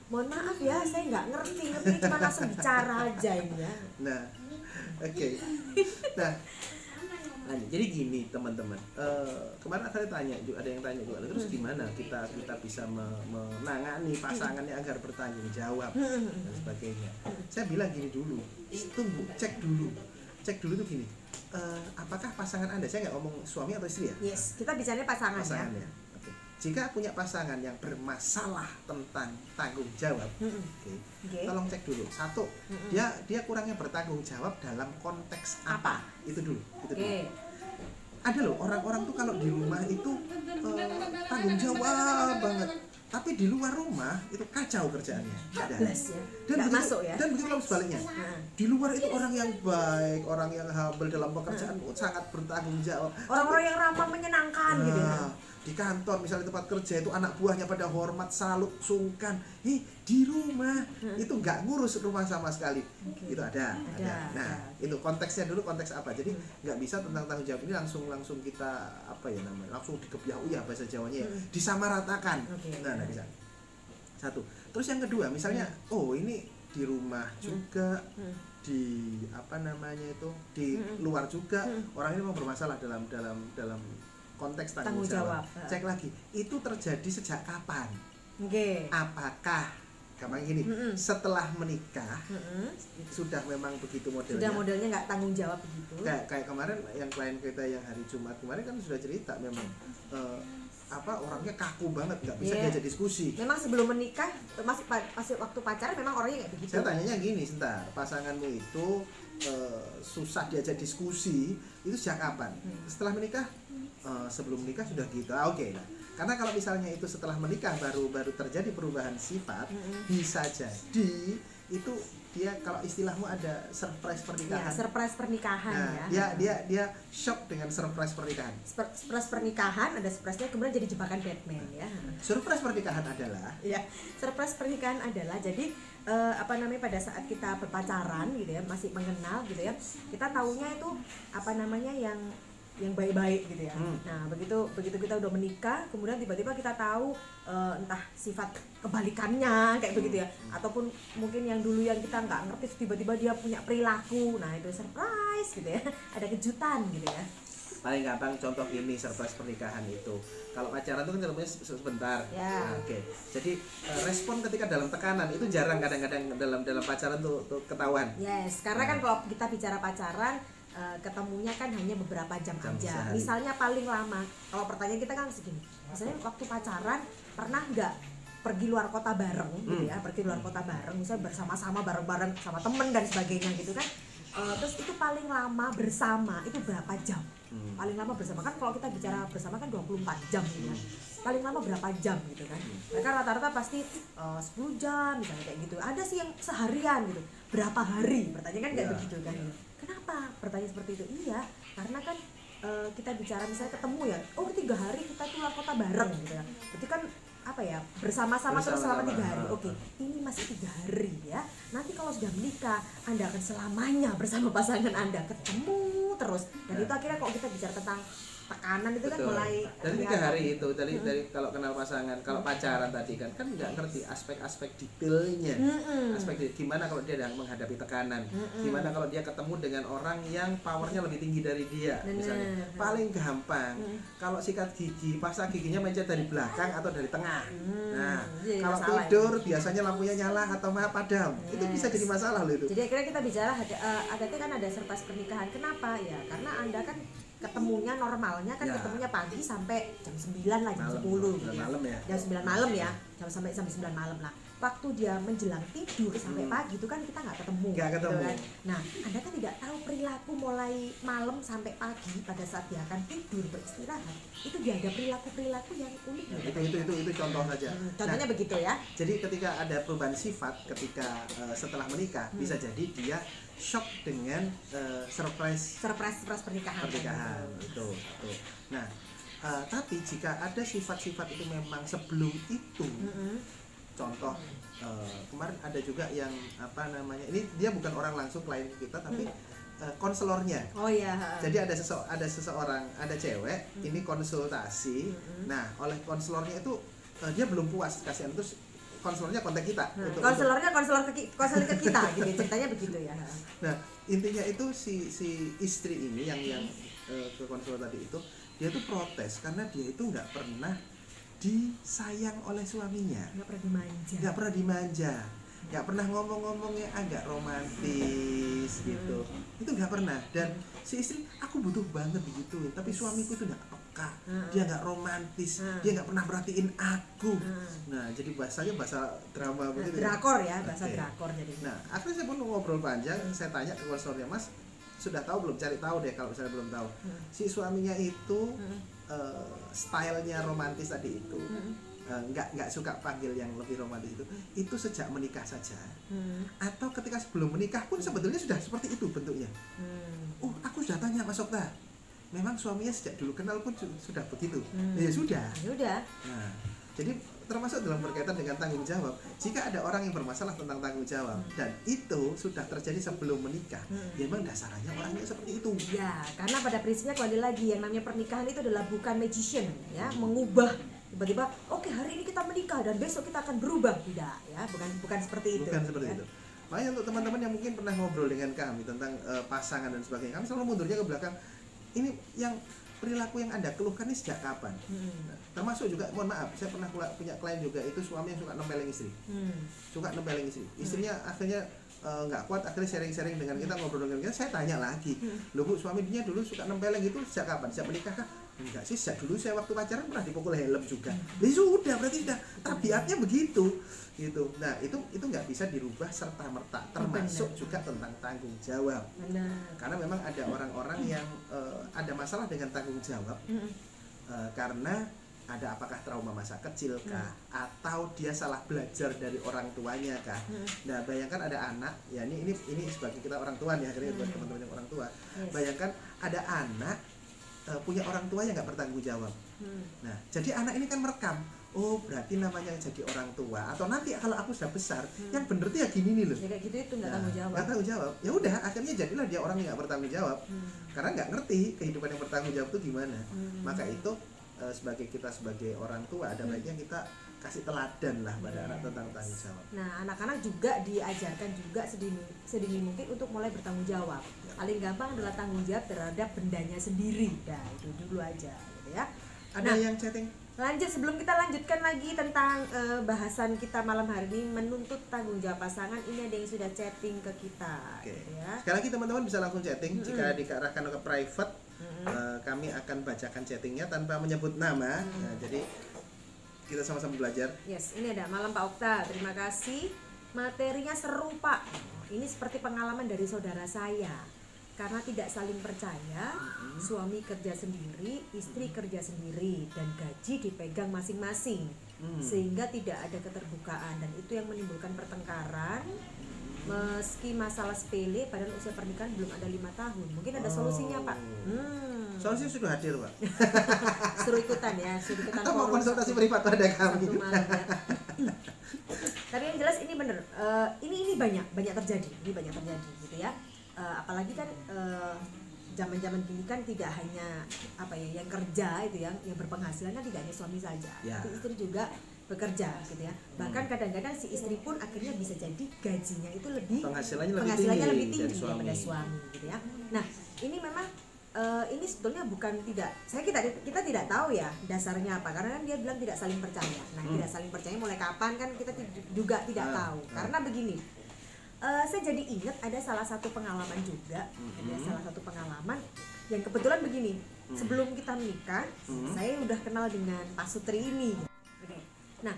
Mohon maaf ya, saya nggak ngerti cuma langsung bicara aja ini ya. Nah oke. Nah lanjut. Jadi gini teman-teman, kemarin ada yang tanya juga, terus gimana kita bisa menangani pasangannya agar bertanggung jawab dan sebagainya. Saya bilang gini dulu, tunggu, cek dulu tuh gini, apakah pasangan Anda, saya nggak ngomong suami atau istri ya? Yes, kita bicaranya pasangan ya. Okay. Jika punya pasangan yang bermasalah tentang tanggung jawab, tolong cek dulu. Satu, dia kurangnya bertanggung jawab dalam konteks apa? Itu dulu. Ada loh orang-orang tuh kalau di rumah itu tanggung jawab banget, tapi di luar rumah itu kacau kerjaannya. Ada. Dan begitu, masuk ya. Dan begitu kalau sebaliknya. Di luar itu orang yang baik, orang yang humble dalam pekerjaan, sangat bertanggung jawab. Orang-orang yang ramah menyenangkan gitu ya. Di kantor misalnya tempat kerja itu anak buahnya pada hormat, salut, sungkan. Di rumah itu nggak ngurus rumah sama sekali. Itu ada. Nah, itu konteksnya dulu, konteks apa. Jadi nggak bisa tentang tanggung jawab ini langsung kita apa ya namanya, langsung dikebyah-uyah bahasa Jawanya ya, disamaratakan. Nah, nggak bisa. Satu. Terus yang kedua, misalnya ini di rumah juga, di apa namanya itu, di luar juga orang ini memang bermasalah dalam konteks tanggung jawab. Cek lagi, itu terjadi sejak kapan? Apakah gampang gini, setelah menikah sudah memang begitu modelnya? Sudah modelnya nggak tanggung jawab begitu? Kayak kemarin yang klien kita yang hari Jumat kemarin kan sudah cerita memang orangnya kaku banget, nggak bisa diajak diskusi. Memang sebelum menikah, masih waktu pacaran memang orangnya kayak begitu. Saya tanyanya gini, sebentar, pasanganmu itu susah diajak diskusi itu sejak kapan? Setelah menikah? Sebelum menikah sudah gitu. Oke lah. Karena kalau misalnya itu setelah menikah baru terjadi perubahan sifat, bisa jadi itu dia, kalau istilahmu ada surprise pernikahan. Ya, surprise pernikahan. Nah, dia shock dengan surprise pernikahan. Surprise pernikahan, ada surprise-nya kemudian jadi jebakan Batman ya. Surprise pernikahan adalah surprise pernikahan adalah jadi pada saat kita berpacaran gitu ya, masih mengenal gitu ya, kita taunya itu yang baik-baik gitu ya. Nah, begitu kita udah menikah, kemudian tiba-tiba kita tahu entah sifat kebalikannya kayak begitu ya, ataupun mungkin yang dulu yang kita nggak ngerti tiba-tiba dia punya perilaku. Nah, itu surprise gitu ya. Ada kejutan gitu ya. Paling gampang contoh gini, surprise pernikahan itu. Kalau pacaran itu kan ketemunya sebentar. Nah, jadi respon ketika dalam tekanan itu jarang, kadang-kadang dalam pacaran tuh ketahuan. Yes, karena kan kalau kita bicara pacaran ketemunya kan hanya beberapa jam aja. Sehari. Misalnya paling lama, kalau pertanyaan kita kan segini, misalnya waktu pacaran pernah nggak pergi luar kota bareng gitu ya, pergi luar kota bareng, misalnya bersama-sama bareng-bareng sama temen dan sebagainya gitu kan. Terus itu paling lama bersama itu berapa jam? Paling lama bersama kan, kalau kita bicara bersama kan 24 jam gitu ya. Paling lama berapa jam gitu kan? Mereka rata-rata pasti 10 jam misalnya kayak gitu. Ada sih yang seharian gitu. Berapa hari? Pertanyaan kan kayak begitu kan. Kenapa bertanya seperti itu? Iya, karena kan kita bicara misalnya ketemu ya, 3 hari kita keluar kota bareng gitu ya. Berarti kan bersama-sama terus selama 3 hari. Ini masih 3 hari ya. Nanti kalau sudah menikah, Anda akan selamanya bersama pasangan Anda, ketemu terus. Dan itu akhirnya kalau kita bicara tentang tekanan itu kan mulai dari 3 hari itu dari kalau kenal pasangan, kalau pacaran tadi kan nggak ngerti aspek-aspek detailnya, aspek gimana kalau dia menghadapi tekanan, gimana kalau dia ketemu dengan orang yang powernya lebih tinggi dari dia. Misalnya paling gampang kalau sikat gigi, pasta giginya mencet dari belakang atau dari tengah. Nah, kalau tidur biasanya lampunya nyala atau padam, itu bisa jadi masalah loh itu. Jadi akhirnya kita bicara ada surprise pernikahan. Kenapa ya? Karena Anda kan ketemunya normalnya kan ketemunya pagi sampai jam 9 lah, jam 10 gitu ya. Jam 9 malam ya, sampai jam 9 malam lah. Waktu dia menjelang tidur sampai pagi itu kan kita nggak ketemu. Gitu kan. Nah, Anda kan tidak tahu perilaku mulai malam sampai pagi pada saat dia akan tidur beristirahat. Itu dia ada perilaku yang unik. Itu contoh saja. Contohnya begitu ya. Jadi ketika ada perubahan sifat ketika setelah menikah, bisa jadi dia shock dengan surprise pernikahan. Betul. Nah, tapi jika ada sifat-sifat itu memang sebelum itu contoh kemarin ada juga yang apa namanya, ini dia bukan orang langsung klien kita tapi konselornya. Oh iya. Jadi ada seseorang, ada cewek, ini konsultasi. Nah, oleh konselornya itu dia belum puas, kasihan, terus konselornya kontak kita. Konselornya konseling ke kita gitu, ceritanya begitu ya. Nah, intinya itu si istri ini yang ke konselor tadi itu, dia tuh protes karena dia itu nggak pernah disayang oleh suaminya. Nggak pernah dimanja. Nggak pernah ngomong-ngomong yang agak romantis gitu, itu nggak pernah. Dan si istri, aku butuh banget digituin, tapi suamiku itu nggak peka, dia nggak romantis, dia nggak pernah perhatiin aku. Nah, jadi bahasanya bahasa drama begitu. Drakor ya, bahasa drakor jadi. Nah, akhirnya saya pun ngobrol panjang, saya tanya ke konselornya, Mas, sudah tahu belum? Cari tahu deh kalau misalnya belum tahu. Si suaminya itu stylenya romantis tadi itu. Nggak suka panggil yang lebih romantis itu sejak menikah saja, atau ketika sebelum menikah pun sebetulnya sudah seperti itu bentuknya. Aku sudah tanya Mas Okta, memang suaminya sejak dulu kenal pun sudah begitu. Ya sudah. Nah, jadi termasuk dalam berkaitan dengan tanggung jawab. Jika ada orang yang bermasalah tentang tanggung jawab dan itu sudah terjadi sebelum menikah, ya memang dasarnya orangnya seperti itu. Ya, karena pada prinsipnya kembali lagi yang namanya pernikahan itu adalah bukan magician ya, mengubah tiba-tiba oke, hari ini kita menikah dan besok kita akan berubah, tidak ya, bukan seperti itu. Bukan seperti itu. Makanya untuk teman-teman yang mungkin pernah ngobrol dengan kami tentang pasangan dan sebagainya, kami selalu mundurnya ke belakang. Ini yang perilaku yang Anda keluhkan ini sejak kapan? Nah, termasuk juga, mohon maaf, saya pernah punya klien juga, itu suami yang suka nempelin istri. Suka nempelin istri. Istrinya akhirnya nggak kuat, akhirnya sharing-sharing dengan kita, ngobrol dengan kita. Saya tanya lagi, loh Bu, suaminya dulu suka nempelin gitu sejak kapan? Sejak menikah kah? Enggak sih, sejak dulu saya waktu pacaran pernah dipukul helm juga. Ya sudah, berarti sudah tabiatnya begitu gitu. Nah, itu nggak bisa dirubah serta-merta, termasuk juga tentang tanggung jawab. Karena memang ada orang-orang yang ada masalah dengan tanggung jawab karena ada apakah trauma masa kecil kah, atau dia salah belajar dari orang tuanya kah. Nah, bayangkan ada anak, ya ini sebagai kita orang tua nih, akhirnya buat teman-teman yang orang tua. Bayangkan ada anak punya orang tua yang nggak bertanggung jawab. Nah, jadi anak ini kan merekam, oh berarti namanya jadi orang tua, atau nanti kalau aku sudah besar, yang bener tuh ya gini nih loh. Ya, kayak gitu itu nggak tanggung jawab. Nggak tanggung jawab. Ya udah, akhirnya jadilah dia orang yang nggak bertanggung jawab, karena nggak ngerti kehidupan yang bertanggung jawab itu gimana. Maka itu sebagai orang tua ada baiknya kita kasih teladan lah pada anak tentang tanggung jawab. Nah, anak-anak juga diajarkan juga sedini mungkin untuk mulai bertanggung jawab. Paling gampang adalah tanggung jawab terhadap bendanya sendiri. Nah, itu dulu aja gitu ya. Ada yang chatting? Lanjut, sebelum kita lanjutkan lagi tentang bahasan kita malam hari ini menuntut tanggung jawab pasangan, ini ada yang sudah chatting ke kita. Gitu ya. Sekali lagi teman-teman bisa langsung chatting. Jika diarahkan ke private, kami akan bacakan chattingnya tanpa menyebut nama. Nah, jadi kita sama-sama belajar. Yes, ini ada malam Pak Okta. Terima kasih. Materinya seru Pak. Ini seperti pengalaman dari saudara saya. Karena tidak saling percaya, suami kerja sendiri, istri kerja sendiri, dan gaji dipegang masing-masing, sehingga tidak ada keterbukaan, dan itu yang menimbulkan pertengkaran. Meski masalah sepele, padahal usia pernikahan belum ada 5 tahun. Mungkin ada solusinya Pak. Solusinya sudah hadir Pak. Suruh ikutan ya, suruh ikutan. Atau mau konsultasi privat pada kami. Tapi yang jelas ini bener, ini banyak terjadi, gitu ya. Apalagi kan zaman-zaman gini kan tidak hanya yang kerja itu yang berpenghasilan kan tidak hanya suami saja, tapi istri juga bekerja gitu ya. Bahkan kadang-kadang si istri pun akhirnya bisa jadi gajinya itu penghasilannya lebih tinggi daripada suami gitu ya. Nah, ini memang ini sebetulnya bukan kita tidak tahu ya dasarnya apa, karena kan dia bilang tidak saling percaya. Nah, tidak saling percaya mulai kapan kan kita juga tidak tahu. Karena begini, saya jadi ingat ada salah satu pengalaman juga, ada salah satu pengalaman yang kebetulan begini. Sebelum kita menikah, saya udah kenal dengan Pak Sutri ini. Nah,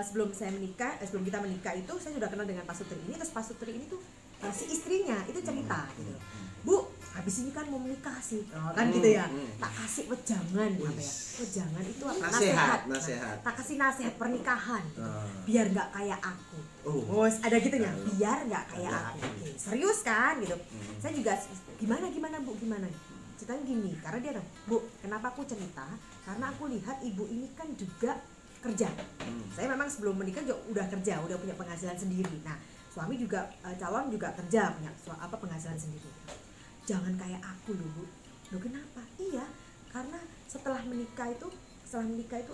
sebelum kita menikah itu saya sudah kenal dengan Pak Sutri ini. Terus Pak Sutri ini tuh si istrinya itu cerita gitu, Bu, habis ini kan mau menikah sih, kan gitu ya, tak kasih wejangan wejangan itu apa? Nasihat. Tak kasih nasihat pernikahan, biar nggak kayak aku. Ada gitunya, biar nggak kayak aku. Oke, serius kan gitu. Saya juga gimana Bu, gimana? Ceritanya gini, karena dia bilang, Bu, kenapa aku cerita? Karena aku lihat ibu ini kan juga kerja. Saya memang sebelum menikah juga udah kerja, udah punya penghasilan sendiri. Nah, suami juga calon juga kerja, punya penghasilan sendiri. Jangan kayak aku loh, Bu. Loh kenapa? Iya, karena setelah menikah itu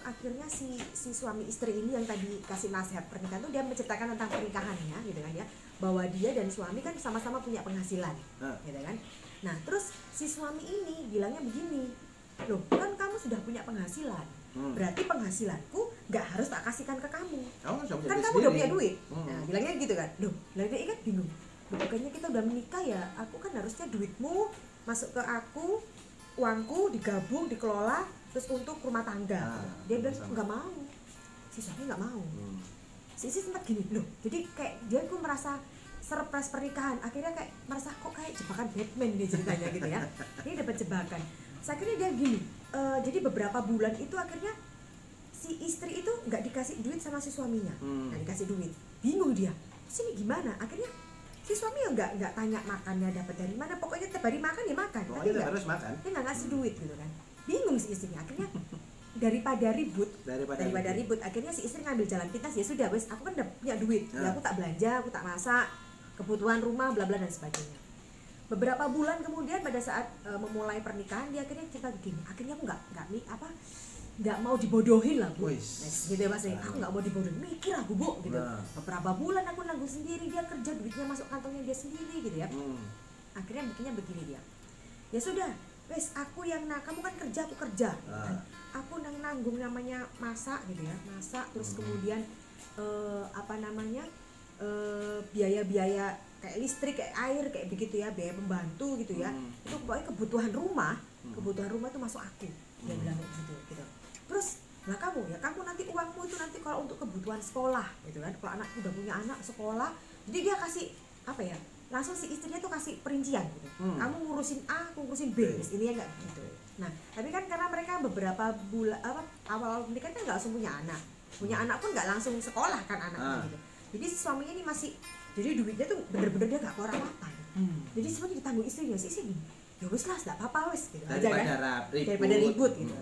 akhirnya si suami istri ini yang tadi kasih nasihat pernikahan itu dia menceritakan tentang pernikahannya gitu kan ya, bahwa dia dan suami kan sama-sama punya penghasilan gitu kan. Nah terus si suami ini bilangnya begini, loh kan kamu sudah punya penghasilan, berarti penghasilanku nggak harus tak kasihkan ke kamu, kan kamu udah punya duit. Nah bilangnya gitu kan. Loh dia kan bingung, bukannya kita udah menikah ya, aku kan harusnya duitmu masuk ke aku, uangku digabung dikelola terus untuk rumah tangga. Dia bilang nggak mau, si suami nggak mau. Si istri sempat gini loh, jadi kayak dia tuh merasa surprise pernikahan, akhirnya kayak merasa kok kayak jebakan Batman dia ceritanya gitu ya. Dia dapat jebakan. Akhirnya dia gini, jadi beberapa bulan itu akhirnya si istri itu nggak dikasih duit sama si suaminya, nggak dikasih duit, bingung dia. Terus ini gimana? Akhirnya si suami yang nggak tanya makannya dapat dari mana, pokoknya tiap hari makan ya makan, tapi harus makan. Dia nggak ngasih duit gitu kan. Bingung si istrinya, akhirnya daripada ribut akhirnya si istri ngambil jalan pintas, ya sudah wes aku kan udah punya duit, ya aku tak belanja, aku tak masak kebutuhan rumah bla bla dan sebagainya. Beberapa bulan kemudian pada saat memulai pernikahan dia akhirnya cerita begini, akhirnya aku nggak mau dibodohin lah Bu, gitu ya Mas, aku nggak mau dibodohin, mikir aku Bu gitu. Beberapa bulan aku nanggung sendiri, dia kerja duitnya masuk kantongnya dia sendiri gitu ya. Akhirnya bikinnya begini dia, ya sudah wes aku yang kamu kan kerja aku kerja, aku nanggung namanya masak gitu ya, masak terus kemudian biaya-biaya kayak listrik, kayak air, kayak begitu ya, biaya pembantu gitu ya. Itu pokoknya kebutuhan rumah itu masuk aku. Dia bilang gitu. Terus lah kamu nanti uangmu itu nanti kalau untuk kebutuhan sekolah gitu kan. Kalau anak udah punya anak sekolah, jadi dia kasih apa ya? Langsung si istrinya tuh kasih perincian gitu. Kamu ngurusin A, aku ngurusin B, ini ya enggak gitu. Nah, tapi kan karena mereka beberapa bulan awal menikah kan enggak langsung punya anak. Punya anak pun enggak langsung sekolah kan anaknya gitu. Jadi suaminya ini masih, jadi duitnya tuh bener-bener dia enggak keluar apa-apa. Jadi semuanya ditanggung istrinya. Si istri gini, ya wis lah, enggak apa-apa wis gitu aja kan. Daripada ribut gitu.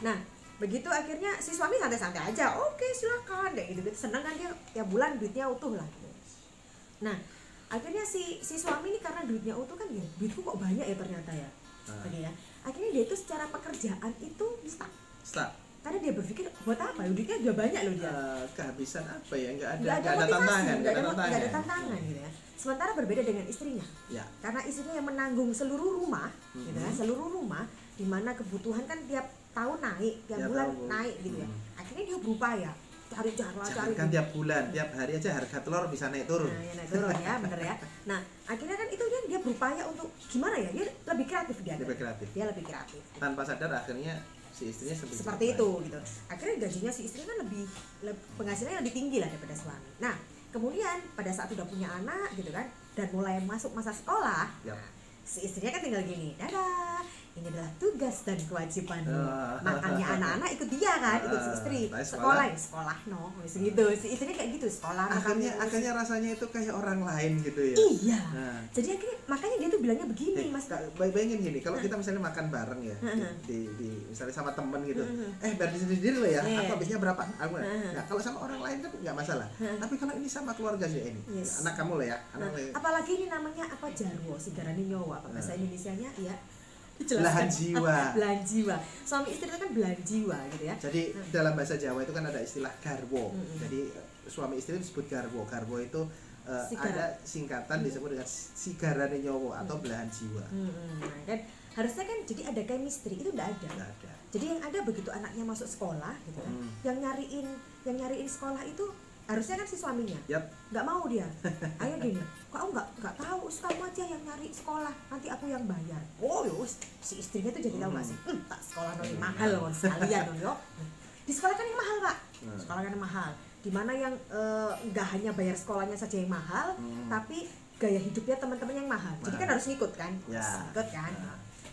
Nah, begitu akhirnya si suami santai-santai aja. Oke, silakan kayak gitu. Senang kan dia tiap bulan duitnya utuh lah gitu. Nah, akhirnya si suami ini karena duitnya utuh kan, ya duitku kok banyak ya ternyata ya. Ya. Akhirnya dia itu secara pekerjaan itu stuck. Karena dia berpikir buat apa? Duitnya juga banyak loh dia. Kehabisan apa ya? Nggak ada tantangan gitu ya. Sementara berbeda dengan istrinya. Ya. Karena istrinya yang menanggung seluruh rumah, gitu ya, seluruh rumah, di mana kebutuhan kan tiap tahun naik, tiap bulan naik gitu ya. Akhirnya dia berupaya cari kan tiap bulan, tiap hari aja harga telur bisa naik turun. Nah, ya naik turun ya, bener ya. Nah, akhirnya kan itu dia berupaya untuk gimana ya? Dia lebih kreatif dia. Dia lebih kreatif. Tanpa sadar akhirnya si istrinya seperti itu gitu. Akhirnya gajinya si istri kan lebih penghasilannya lebih tinggi lah daripada suami. Nah, kemudian pada saat udah punya anak gitu kan dan mulai masuk masa sekolah, si istrinya kan tinggal gini, dadah, ini adalah tugas dan kewajiban makanya anak-anak ikut dia kan, ikut si istri sekolah no, segitu. Si istrinya kayak gitu, sekolah. Akhirnya rasanya itu kayak orang lain gitu ya. Iya. Jadi akhirnya makanya dia tuh bilangnya begini, Mas. Bayangin gini, kalau kita misalnya makan bareng ya, di misalnya sama temen gitu, bayar sendiri loh ya, aku habisnya berapa? Nah, kalau sama orang lain kan nggak masalah. Tapi kalau ini sama keluarga sih ini, anak kamu loh ya, apalagi ini namanya apa, jarwo, sigarani nyawa, apa bahasa Indonesianya ya. Belahan jiwa. Suami istri itu kan belahan jiwa gitu ya. Jadi dalam bahasa Jawa itu kan ada istilah garwo. Jadi suami istri disebut garwo. Garwo itu ada singkatan disebut dengan sigarane nyawa atau belahan jiwa. Dan harusnya kan jadi ada chemistry, itu enggak ada. Jadi yang ada begitu anaknya masuk sekolah gitu kan. Yang nyariin sekolah itu harusnya kan si suaminya. Nggak mau dia. Ayo gini, kok aku nggak tahu, kamu aja yang nyari sekolah, nanti aku yang bayar. Oh yos, si istrinya tuh jadi tahu nggak sih, tak sekolah nanti mahal loh sekalian loh. Di sekolah kan yang mahal Pak, sekolah kan yang mahal. Dimana yang nggak hanya bayar sekolahnya saja yang mahal, tapi gaya hidupnya teman-teman yang mahal. Jadi kan harus ngikut kan, ikut kan.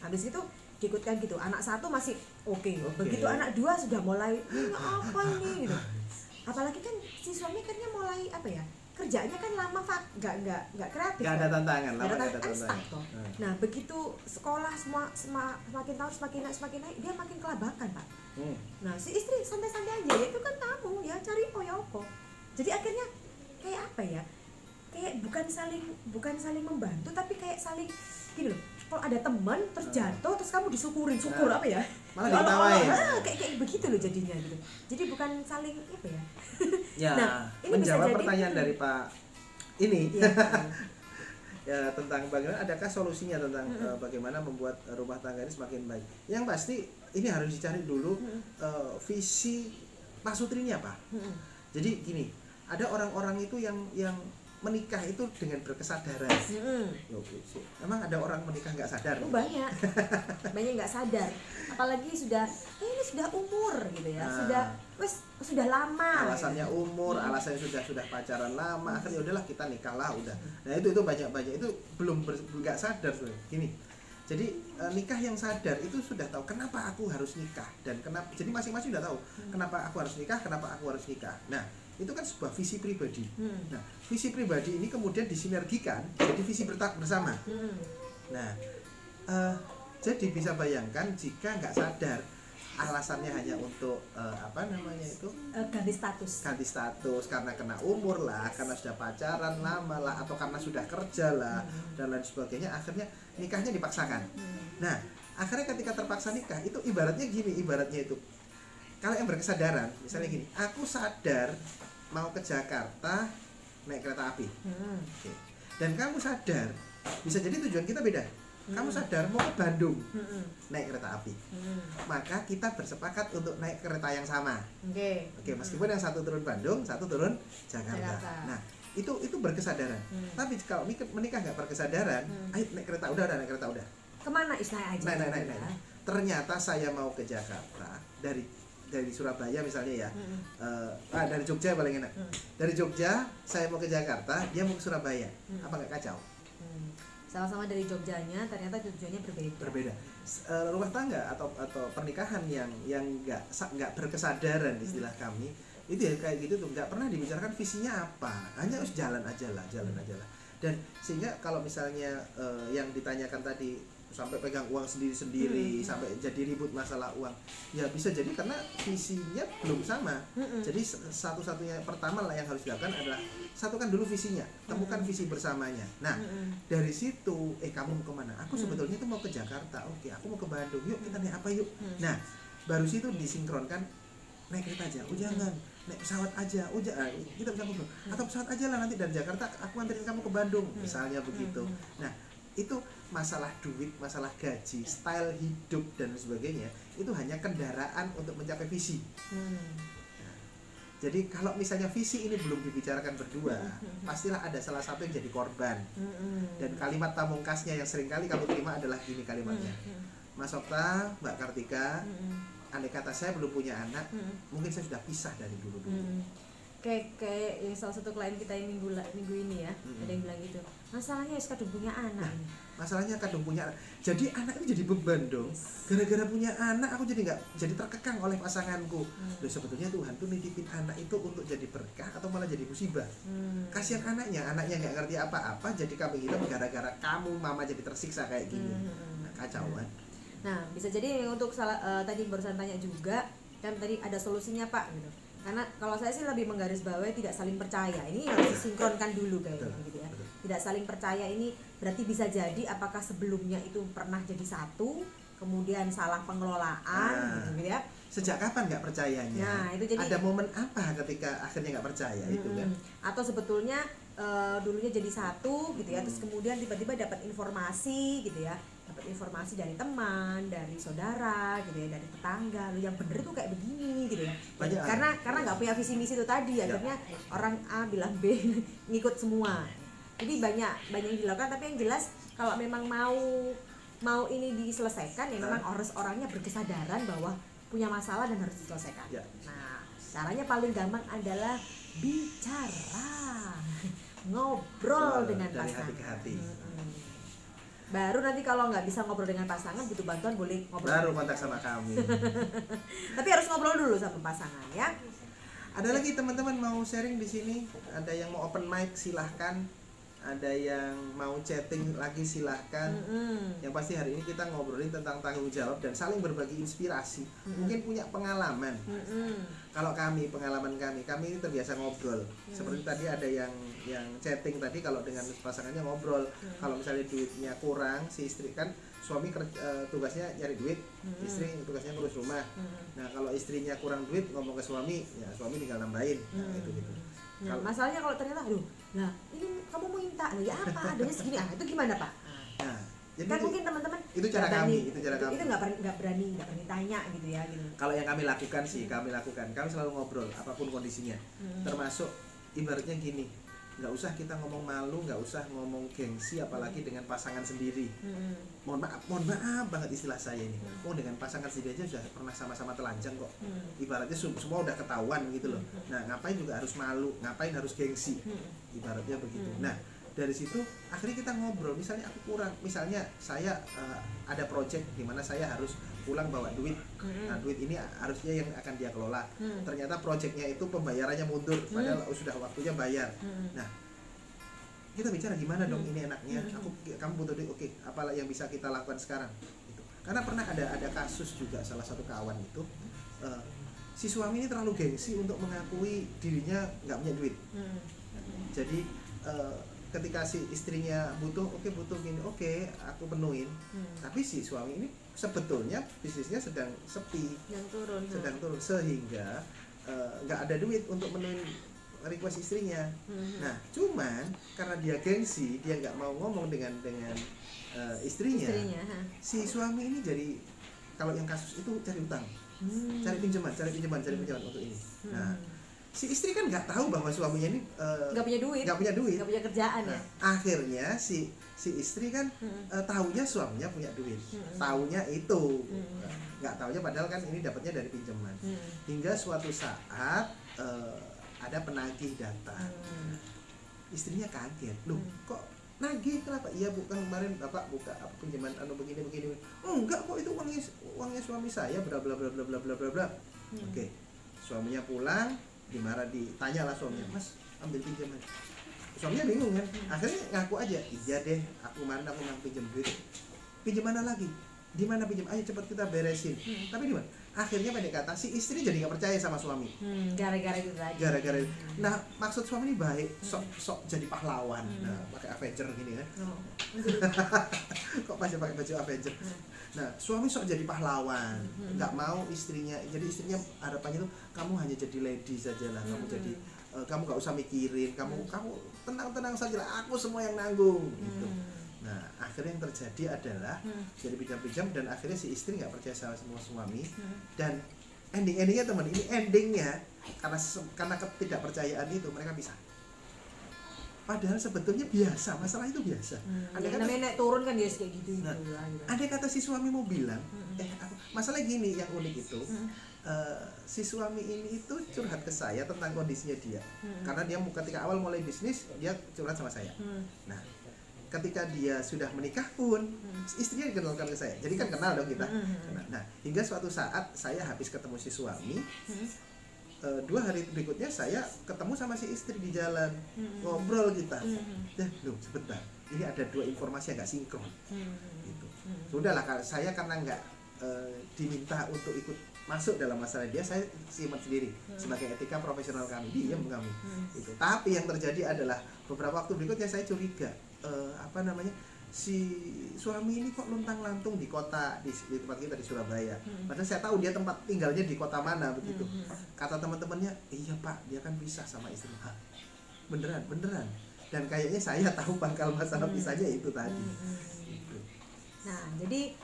Habis itu diikutkan gitu. Anak satu masih oke. Begitu anak dua sudah mulai apa ini gitu. Apalagi kan si suami akhirnya mulai apa ya, kerjaannya kan lama, nggak kreatif. Nggak ada tantangan, lama nggak ada tantangan. Nah begitu sekolah semakin tahun semakin naik, dia makin kelabakan Pak. Nah si istri santai-santai aja, ya itu kan kamu ya cari opo. Jadi akhirnya kayak apa ya? Kayak bukan saling membantu, tapi kayak saling gini loh. Kalau ada teman terus jatuh terus kamu disyukurin, syukur apa ya? Malah ditawain. Kayak begitu loh jadinya gitu. Jadi bukan saling apa ya? Ya, nah, ini menjawab pertanyaan dari Pak ini. Ya, ya tentang bagaimana, adakah solusinya tentang bagaimana membuat rumah tangga ini semakin baik. Yang pasti ini harus dicari dulu visi Pak Sutri ini apa. Jadi gini, ada orang-orang itu yang menikah itu dengan berkesadaran. Emang ada orang menikah nggak sadar? Banyak nggak sadar. Apalagi ini sudah umur gitu ya, sudah lama. Alasannya umur, alasannya sudah pacaran lama, akhirnya udahlah kita nikah lah udah. Nah itu banyak itu belum nggak sadar sebenarnya. Gini, jadi nikah yang sadar itu sudah tahu kenapa aku harus nikah dan kenapa. Jadi masing-masing sudah tahu kenapa aku harus nikah, kenapa aku harus nikah. Nah itu kan sebuah visi pribadi. Nah, visi pribadi ini kemudian disinergikan jadi visi bersama. Nah, jadi bisa bayangkan jika nggak sadar alasannya hanya untuk ganti status karena kena umur lah, karena sudah pacaran lama lah, atau karena sudah kerja lah dan lain sebagainya, akhirnya nikahnya dipaksakan. Nah, akhirnya ketika terpaksa nikah itu ibaratnya itu kalau yang berkesadaran, misalnya gini, aku sadar mau ke Jakarta naik kereta api. Dan kamu sadar, bisa jadi tujuan kita beda. Kamu sadar mau ke Bandung naik kereta api. Maka kita bersepakat untuk naik kereta yang sama. Oke, meskipun yang satu turun Bandung, satu turun Jakarta. Nah, itu berkesadaran. Tapi kalau menikah nggak berkesadaran, ayo naik kereta udah. Kemana istilahnya aja? Naik. Ternyata saya mau ke Jakarta dari Surabaya misalnya ya, dari Jogja paling enak. Dari Jogja saya mau ke Jakarta, dia mau ke Surabaya, apa nggak kacau? Sama-sama dari Jogjanya, ternyata tujuannya berbeda. Rumah tangga atau pernikahan yang nggak berkesadaran istilah kami itu ya kayak gitu tuh, nggak pernah dibicarakan visinya apa, hanya harus jalan aja lah. Dan sehingga kalau misalnya yang ditanyakan tadi sampai pegang uang sendiri-sendiri, sampai jadi ribut masalah uang, ya bisa jadi karena visinya belum sama. Jadi satu-satunya pertama lah yang harus dilakukan adalah satukan dulu visinya, temukan visi bersamanya. Nah dari situ, kamu mau kemana? Aku sebetulnya tuh mau ke Jakarta. Oke, aku mau ke Bandung. Yuk kita naik apa yuk? Nah baru situ disinkronkan, naik kereta aja. Jangan naik pesawat aja. Kita bisa ngobrol. Atau pesawat aja lah, nanti dari Jakarta aku anterin kamu ke Bandung, misalnya begitu. Nah itu masalah duit, masalah gaji, style hidup dan sebagainya itu hanya kendaraan untuk mencapai visi. Nah, jadi kalau misalnya visi ini belum dibicarakan berdua, pastilah ada salah satu yang jadi korban. Dan kalimat pamungkasnya yang seringkali kamu terima adalah gini kalimatnya, Mas Okta, Mbak Kartika, andai kata saya belum punya anak, mungkin saya sudah pisah dari dulu. Kayak salah satu klien kita yang minggu ini ya, ada yang bilang gitu, masalahnya kadung punya anak. Masalahnya kadung punya anak, jadi anak itu jadi beban dong. Gara-gara punya anak aku jadi terkekang oleh pasanganku. Loh, sebetulnya Tuhan tuh nitipin anak itu untuk jadi berkah atau malah jadi musibah. Kasihan anaknya nggak ngerti apa-apa, jadi kambing hitam gara-gara kamu mama jadi tersiksa kayak gini. Nah, kacauan. Nah bisa jadi untuk tadi barusan tanya juga kan, tadi ada solusinya Pak gitu. Karena kalau saya sih lebih menggarisbawahi tidak saling percaya. Ini harus disinkronkan dulu kayaknya gitu ya. Tidak saling percaya ini berarti bisa jadi apakah sebelumnya itu pernah jadi satu, kemudian salah pengelolaan gitu ya. Sejak kapan nggak percayanya? Nah, itu jadi ada momen apa ketika akhirnya nggak percaya itu kan? Atau sebetulnya dulunya jadi satu gitu ya, terus kemudian tiba-tiba dapat informasi gitu ya, dapat informasi dari teman, dari saudara gitu ya, dari tetangga, lu yang bener tuh kayak begini gitu ya. Banyak, karena nggak punya visi misi itu tadi, akhirnya orang A bilang B ngikut semua. Jadi banyak yang dilakukan, tapi yang jelas kalau memang mau ini diselesaikan ya memang orangnya berkesadaran bahwa punya masalah dan harus diselesaikan. Nah, caranya paling gampang adalah bicara, ngobrol dengan pasangan. Dari hati ke hati. Baru nanti kalau nggak bisa ngobrol dengan pasangan, butuh bantuan boleh ngobrol. Baru kontak sama kami. Tapi harus ngobrol dulu sama pasangan ya. Ada lagi teman-teman mau sharing di sini, ada yang mau open mic silahkan, ada yang mau chatting lagi silahkan. Yang pasti hari ini kita ngobrolin tentang tanggung jawab dan saling berbagi inspirasi. Mungkin punya pengalaman. Kalau pengalaman kami ini terbiasa ngobrol. Seperti tadi ada yang chatting tadi, kalau dengan pasangannya ngobrol. Kalau misalnya duitnya kurang, si istri kan suami tugasnya nyari duit, istri tugasnya ngurus rumah. Nah kalau istrinya kurang duit ngomong ke suami, ya suami tinggal nambahin. Nah itu gitu. Nah, masalahnya kalau ternyata, aduh, nah ini kamu mau minta, ya apa adanya segini, itu gimana Pak? Nah, jadi kan mungkin teman-teman itu cara kami, itu nggak berani tanya gitu ya. Gitu. Kalau yang kami lakukan kami selalu ngobrol apapun kondisinya, termasuk ibaratnya gini. Nggak usah kita ngomong malu, nggak usah ngomong gengsi, apalagi dengan pasangan sendiri. Mohon maaf banget istilah saya ini. Dengan pasangan sendiri aja sudah pernah sama-sama telanjang kok. Ibaratnya semua udah ketahuan gitu loh. Nah ngapain juga harus malu, ngapain harus gengsi, ibaratnya begitu. Nah dari situ akhirnya kita ngobrol. Misalnya aku kurang, misalnya saya ada project di mana saya harus pulang bawa duit. Nah duit ini harusnya yang akan dia kelola. Ternyata projectnya itu pembayarannya mundur, padahal sudah waktunya bayar. Nah kita bicara gimana dong ini enaknya. Kamu butuh duit, oke. Apa yang bisa kita lakukan sekarang? Gitu. Karena pernah ada kasus juga salah satu kawan itu si suami ini terlalu gengsi untuk mengakui dirinya nggak punya duit. Jadi ketika si istrinya butuh gini, oke, aku penuhin. Tapi si suami ini sebetulnya bisnisnya sedang sepi, sedang turun sehingga nggak ada duit untuk menuhin request istrinya. Nah, cuman karena dia gengsi, dia nggak mau ngomong dengan istrinya. Si suami ini jadi, kalau yang kasus itu cari utang, cari pinjaman untuk ini. Nah, si istri kan nggak tahu bahwa suaminya ini nggak punya duit, nggak punya kerjaan. Nah, akhirnya si istri kan tahunya suaminya punya duit, tahunya itu, nggak tahunya padahal kan ini dapatnya dari pinjaman. Hingga suatu saat ada penagih datang, istrinya kaget, loh kok nagih, kenapa? Iya bukan kemarin bapak buka pinjaman begini. Enggak kok, itu uangnya suami saya, bla bla bla bla bla bla bla. Oke, suaminya pulang, ditanya lah suaminya, mas ambil pinjaman. Suaminya bingung kan, akhirnya ngaku aja, iya deh aku pinjam duit. Pinjam mana lagi? Di mana pinjam? Ayo cepat kita beresin. Tapi di mana? Akhirnya pendek kata si istri jadi nggak percaya sama suami. Gara-gara itu tadi. Gara-gara. Nah maksud suami ini baik, sok jadi pahlawan. Nah pakai Avenger gini kan. Kok masih pakai baju Avenger? Nah suami sok jadi pahlawan, nggak mau istrinya. Jadi istrinya harapannya tuh kamu hanya jadi lady saja lah. Kamu jadi kamu nggak usah mikirin. Kamu tenang saja lah. Aku semua yang nanggung. Gitu. Nah akhirnya yang terjadi adalah jadi pinjam-pinjam dan akhirnya si istri nggak percaya sama semua suami. Dan endingnya teman, ini endingnya karena ketidakpercayaan itu mereka pisah. Padahal sebetulnya biasa, masalah itu biasa. Ada kata naik turun kan dia kayak gitu. Nah, ada kata si suami mau bilang, masalah gini yang unik itu, si suami ini itu curhat ke saya tentang kondisinya dia. Karena dia ketika awal mulai bisnis dia curhat sama saya. Nah ketika dia sudah menikah pun istrinya dikenalkan ke saya, jadi kan kenal dong kita. Nah hingga suatu saat saya habis ketemu si suami, 2 hari berikutnya saya ketemu sama si istri di jalan, ngobrol kita. Loh sebentar, ini ada 2 informasi yang nggak sinkron. Gitu. Sudahlah saya karena nggak diminta untuk ikut masuk dalam masalah dia, saya simpan sendiri sebagai etika profesional kami, diam kami. Itu. Tapi yang terjadi adalah beberapa waktu berikutnya saya curiga. Si suami ini kok luntang-lantung di kota di tempat kita di Surabaya. Padahal saya tahu dia tempat tinggalnya di kota mana begitu. Kata teman-temannya, iya pak, dia kan pisah sama istri. Beneran. Dan kayaknya saya tahu pangkal masalah pisahnya itu tadi. Nah jadi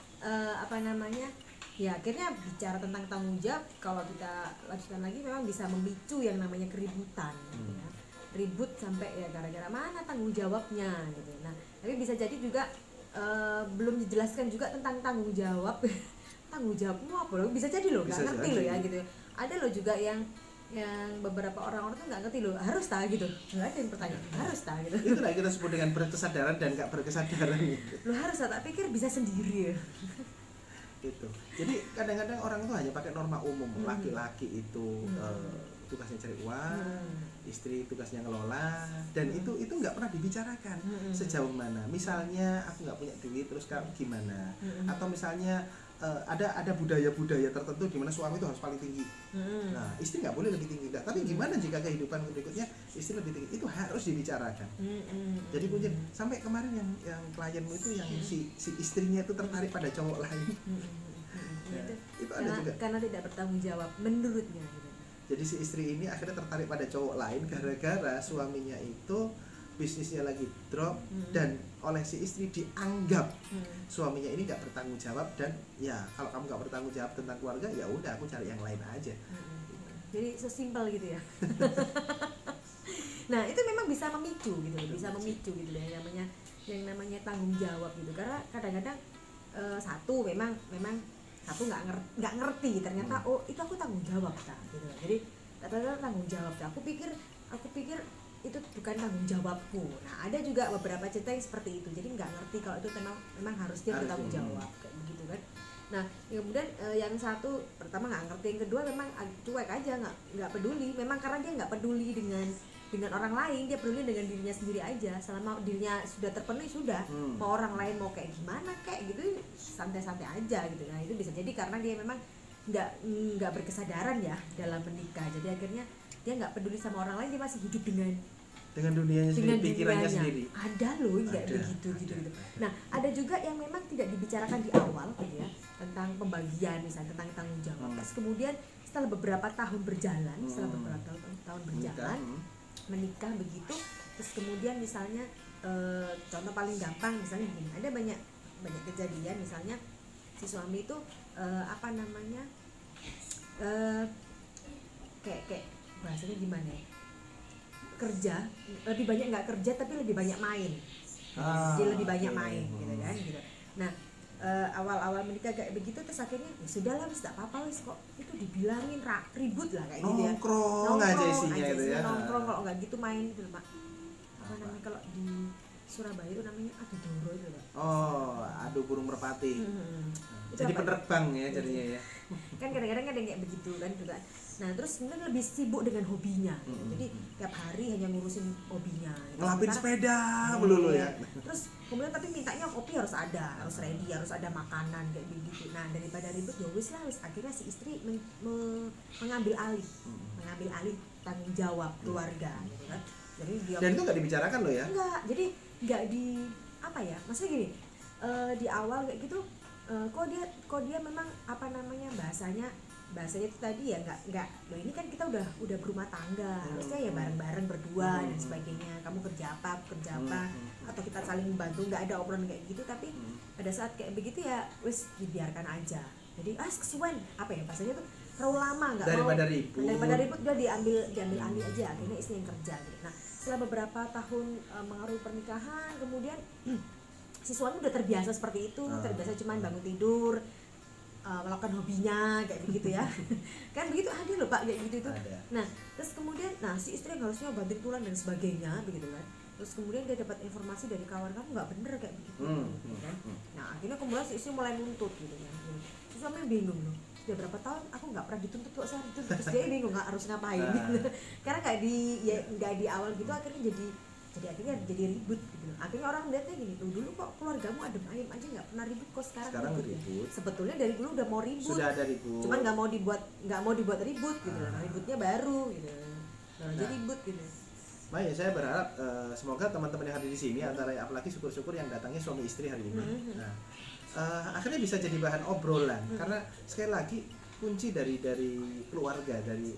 ya akhirnya bicara tentang tanggung jawab, kalau kita lanjutkan lagi memang bisa memicu yang namanya keributan. Ya. Ribut sampai ya gara-gara mana tanggung jawabnya gitu. Nah, tapi bisa jadi juga belum dijelaskan juga tentang tanggung jawab. Tanggung jawabmu apa loh? Bisa jadi loh, nggak ngerti loh ya gitu. Ada loh juga yang beberapa orang-orang tuh nggak ngerti loh, harus tak gitu. Nggak ada yang pertanyaan, harus tak gitu. Itulah kita sebut dengan berkesadaran dan nggak berkesadaran gitu. Lo harus tak pikir bisa sendiri ya. Gitu. Jadi kadang-kadang orang itu hanya pakai norma umum, laki-laki itu tugasnya cari uang, istri tugasnya ngelola, dan itu nggak pernah dibicarakan sejauh mana. Misalnya aku nggak punya duit, terus kamu gimana? Atau misalnya ada budaya-budaya tertentu di mana suami itu harus paling tinggi. Nah, istri nggak boleh lebih tinggi. Tapi gimana jika kehidupan berikutnya istri lebih tinggi? Itu harus dibicarakan. Jadi punya sampai kemarin yang klienmu itu yang si istrinya itu tertarik pada cowok lain. Ya, itu ada juga. Karena tidak bertanggung jawab menurutnya gitu. Jadi si istri ini akhirnya tertarik pada cowok lain gara-gara suaminya itu bisnisnya lagi drop dan oleh si istri dianggap suaminya ini nggak bertanggung jawab, dan ya kalau kamu nggak bertanggung jawab tentang keluarga ya udah aku cari yang lain aja. Jadi sesimpel gitu ya. Nah itu memang bisa memicu gitu, bisa memicu gitu ya yang namanya tanggung jawab gitu, karena kadang-kadang satu memang aku nggak ngerti ternyata oh itu aku tanggung jawab tak gitu. Jadi ternyata tanggung jawab tak. Aku pikir itu bukan tanggung jawabku. Nah ada juga beberapa cerita yang seperti itu, jadi nggak ngerti kalau itu memang harus dia bertanggung jawab kayak begitu kan. Nah kemudian yang satu pertama nggak ngerti, yang kedua memang cuek aja, nggak peduli. Memang karena dia nggak peduli dengan orang lain, dia peduli dengan dirinya sendiri aja. Selama dirinya sudah terpenuhi sudah, mau orang lain mau kayak gimana kayak gitu santai-santai aja gitu. Nah itu bisa jadi karena dia memang nggak berkesadaran ya dalam menikah. Jadi akhirnya dia nggak peduli sama orang lain, dia masih hidup dengan dunianya sendiri, pikirannya sendiri. Ada loh nggak begitu gitu. Nah ada juga yang memang tidak dibicarakan di awal gitu ya, tentang pembagian misalnya, tentang tanggung jawab. Terus kemudian setelah beberapa tahun berjalan, menikah begitu, terus kemudian misalnya contoh paling gampang misalnya gini, ada banyak kejadian misalnya si suami itu kayak bahasanya gimana ya, kerja lebih banyak nggak kerja tapi lebih banyak main, jadi lebih banyak main gitu kan gitu. Nah awal-awal menikah kayak begitu, terus akhirnya ya sudahlah wis tak apa-apa wis, kok itu dibilangin ribut lah kayak gitu ya, nongkrong aja isinya itu ya, nongkrong kalau nggak gitu main gitu Pak, apa namanya kalau di Surabaya itu namanya adu doro itu Pak. Adu burung merpati. Jadi penerbang ya jadinya ya. Kan kadang-kadang ada yang kayak begitu kan juga. Nah terus kemudian lebih sibuk dengan hobinya gitu. Jadi tiap hari hanya ngurusin hobinya gitu. Ngelapin sepeda melulu ya. Terus kemudian tapi mintanya kopi harus ada, harus ready, harus ada makanan kayak begitu. Nah daripada ribut ya wis lah, akhirnya si istri mengambil alih tanggung jawab keluarga gitu kan. Jadi dia, dan itu nggak dibicarakan loh ya? Enggak, jadi nggak di apa ya, maksudnya gini, di awal kayak gitu kok dia memang apa namanya bahasanya itu tadi ya nggak loh, ini kan kita udah berumah tangga, harusnya ya bareng-bareng berdua dan sebagainya, kamu kerja apa atau kita saling membantu, nggak ada obrolan kayak gitu. Tapi pada saat kayak begitu ya wis dibiarkan aja, jadi kesuwen apa ya bahasanya tuh terlalu lama, nggak daripada ribut udah diambil alih aja, akhirnya istri yang kerja gitu. Nah setelah beberapa tahun mengarungi pernikahan, kemudian si suami udah terbiasa seperti itu, terbiasa cuman bangun tidur, melakukan hobinya kayak begitu ya. Kan begitu ada loh Pak kayak gitu itu. Nah terus kemudian si istri yang harusnya banting tulang dan sebagainya begitu kan, terus kemudian dia dapat informasi dari kawan kamu nggak bener kayak begitu gitu kan. Nah akhirnya kemudian si istri mulai nuntut gitu kan. Si suami bingung loh, sudah berapa tahun aku nggak pernah dituntut kok saya itu, terus dia bingung nggak harus ngapain gitu. Karena nggak di awal gitu, akhirnya jadi ribut gitu. Akhirnya orang melihatnya gini, tuh dulu kok keluargamu adem ayem aja nggak pernah ribut, kok sekarang ribut. Sebetulnya dari dulu udah mau ribut, sudah ada ribut, cuman nggak mau dibuat ribut gitu. Ributnya baru gitu, jadi ribut gitu. Makanya saya berharap semoga teman-teman yang hadir di sini, antara apalagi syukur-syukur yang datangnya suami istri hari ini, nah akhirnya bisa jadi bahan obrolan. Karena sekali lagi kunci dari keluarga, dari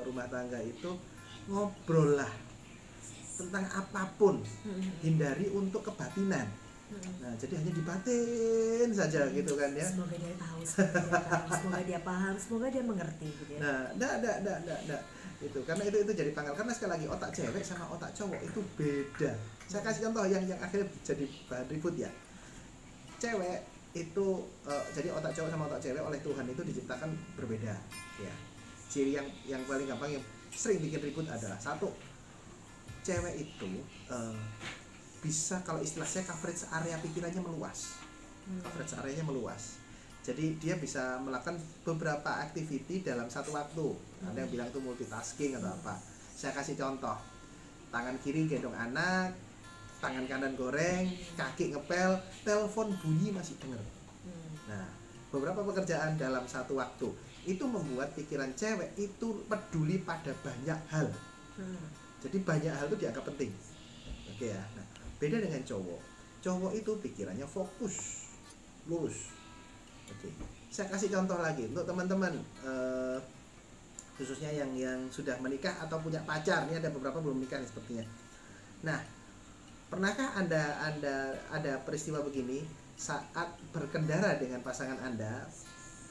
rumah tangga itu ngobrol lah tentang apapun, hindari untuk kebatinan. Nah jadi hanya dibatin saja gitu kan ya. Semoga dia tahu, semoga dia paham, semoga dia mengerti gitu ya. Nah enggak itu, karena itu jadi pangkal. Karena sekali lagi otak cewek sama otak cowok itu beda. Saya kasih contoh yang akhirnya jadi bahan ribut ya. Cewek itu jadi otak cowok sama otak cewek oleh Tuhan itu diciptakan berbeda ya. Ciri yang paling gampang yang sering bikin ribut adalah satu, cewek itu bisa, kalau istilah saya, coverage area pikirannya meluas. Coverage areanya meluas. Jadi dia bisa melakukan beberapa activity dalam satu waktu. Ada yang bilang itu multitasking atau apa. Saya kasih contoh. Tangan kiri gendong anak, tangan kanan goreng, kaki ngepel, telepon bunyi masih dengar. Nah, beberapa pekerjaan dalam satu waktu itu membuat pikiran cewek itu peduli pada banyak hal. Jadi banyak hal itu dianggap penting. Oke ya. Nah, beda dengan cowok. Cowok itu pikirannya fokus, lurus. Oke. Saya kasih contoh lagi untuk teman-teman khususnya yang sudah menikah atau punya pacar. Ini ada beberapa belum menikah nih sepertinya. Nah, pernahkah Anda ada peristiwa begini saat berkendara dengan pasangan Anda,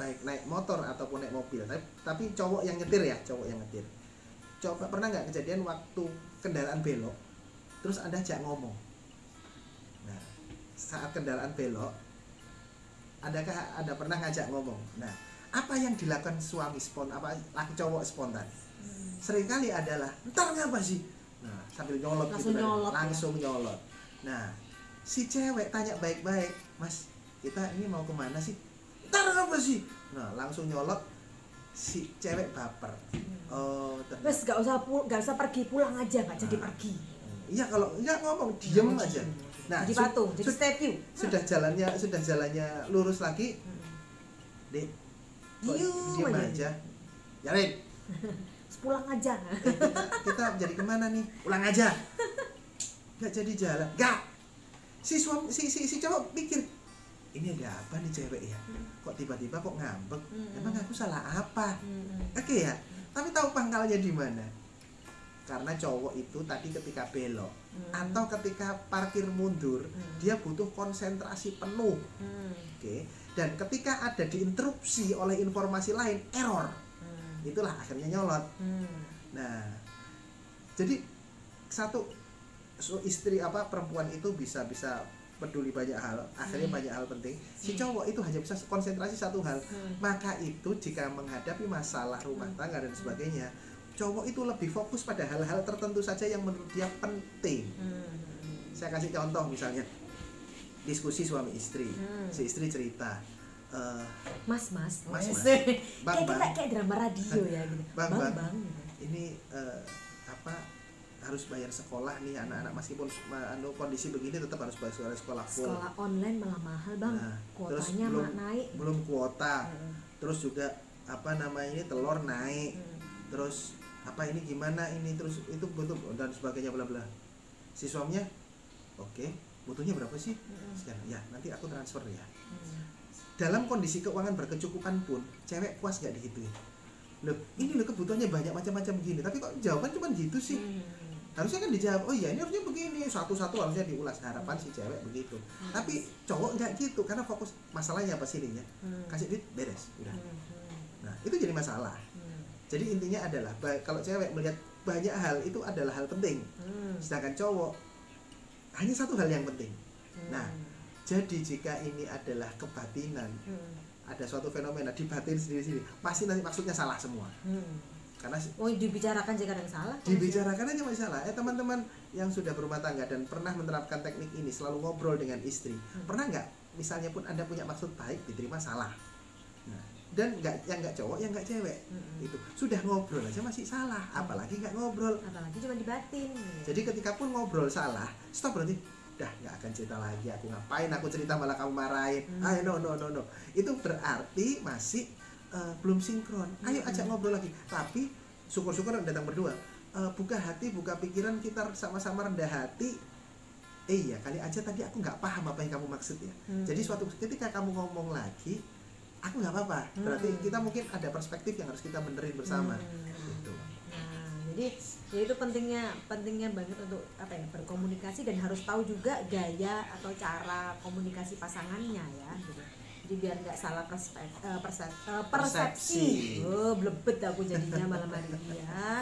baik naik motor ataupun naik mobil, tapi cowok yang nyetir ya, cowok yang nyetir. Coba pernah nggak kejadian waktu kendaraan belok, terus Anda ajak ngomong. Nah, saat kendaraan belok, adakah Anda pernah ngajak ngomong? Nah, apa yang dilakukan suami laki cowok spontan? Seringkali adalah, ntar ngapa sih? Nah, sambil nyolot langsung gitu nyolot, langsung nyolot. Nah, si cewek tanya baik-baik, Mas, kita ini mau kemana sih? Ntar ngapa sih? Nah, langsung nyolot, si cewek baper. Oh, terus gak usah pergi, pulang aja, nggak jadi pergi. Iya, kalau nggak ngomong diem aja. Nah, jadi patung, jadi statue. Sudah jalannya lurus lagi. Dek, diem aja. Yarin. Pulang aja. Kita jadi kemana nih? Pulang aja. Nggak jadi jalan. Nggak. Si cowok pikir, ini ada apa nih cewek ya? Kok tiba-tiba kok ngambek? Emang aku salah apa? Oke ya. Tapi tahu pangkalnya di mana? Karena cowok itu tadi ketika belok atau ketika parkir mundur, dia butuh konsentrasi penuh. Oke. Dan ketika ada diinterupsi oleh informasi lain, error. Itulah akhirnya nyolot. Nah, jadi istri perempuan itu bisa peduli banyak hal, akhirnya banyak hal penting. Si cowok itu hanya bisa konsentrasi satu hal. Maka itu jika menghadapi masalah rumah tangga dan sebagainya, cowok itu lebih fokus pada hal-hal tertentu saja yang menurut dia penting. Saya kasih contoh misalnya diskusi suami istri. Si istri cerita, Mas, Bang, kayak drama radio ya gitu. Bang, ini harus bayar sekolah nih anak-anak, meskipun kondisi begini tetap harus bayar sekolah full. Sekolah online malah mahal, Bang. Nah, kuotanya naik. Belum kuota. Terus juga ini telur naik. Terus ini gimana ini, terus itu butuh dan sebagainya bla bla. Si suaminya, oke, butuhnya berapa sih? Sekarang ya, nanti aku transfer ya. Dalam kondisi keuangan berkecukupan pun, cewek puas gak dihituin. Ini kebutuhannya banyak macam-macam gini, tapi kok jawaban cuma gitu sih. Harusnya kan dijawab, oh iya ini harusnya begini, satu-satu harusnya diulas. Harapan si cewek begitu. Tapi cowok nggak gitu, karena fokus masalahnya apa sih ini ya? Kasih duit, beres, udah. Nah, itu jadi masalah. Jadi intinya adalah, kalau cewek melihat banyak hal itu adalah hal penting, sedangkan cowok hanya satu hal yang penting. Nah, jadi jika ini adalah kebatinan, ada suatu fenomena di batin sendiri-sendiri, pasti nanti maksudnya salah semua. Karena dibicarakan jika ada yang salah. Dibicarakan aja masalah. Teman-teman yang sudah berumah tangga dan pernah menerapkan teknik ini, selalu ngobrol dengan istri. Pernah nggak, misalnya pun Anda punya maksud baik, diterima salah. Nah, dan yang nggak cowok, yang nggak cewek, itu sudah ngobrol aja masih salah, apalagi nggak ngobrol. Apalagi cuma dibatin. Jadi ketika pun ngobrol salah, stop berarti. Dah nggak akan cerita lagi, aku ngapain aku cerita malah kamu marahin. No. Itu berarti masih belum sinkron. Ayo ajak ngobrol lagi. Tapi syukur-syukur datang berdua. Buka hati, buka pikiran, kita sama-sama rendah hati. Iya, kali aja tadi aku nggak paham apa yang kamu maksud ya. Jadi suatu ketika kamu ngomong lagi, aku nggak apa-apa. Berarti kita mungkin ada perspektif yang harus kita benerin bersama. Gitu. Nah, jadi ya itu pentingnya banget untuk berkomunikasi, dan harus tahu juga gaya atau cara komunikasi pasangannya ya gitu. Jadi biar nggak salah persepsi. Blebet aku jadinya malam hari ini ya.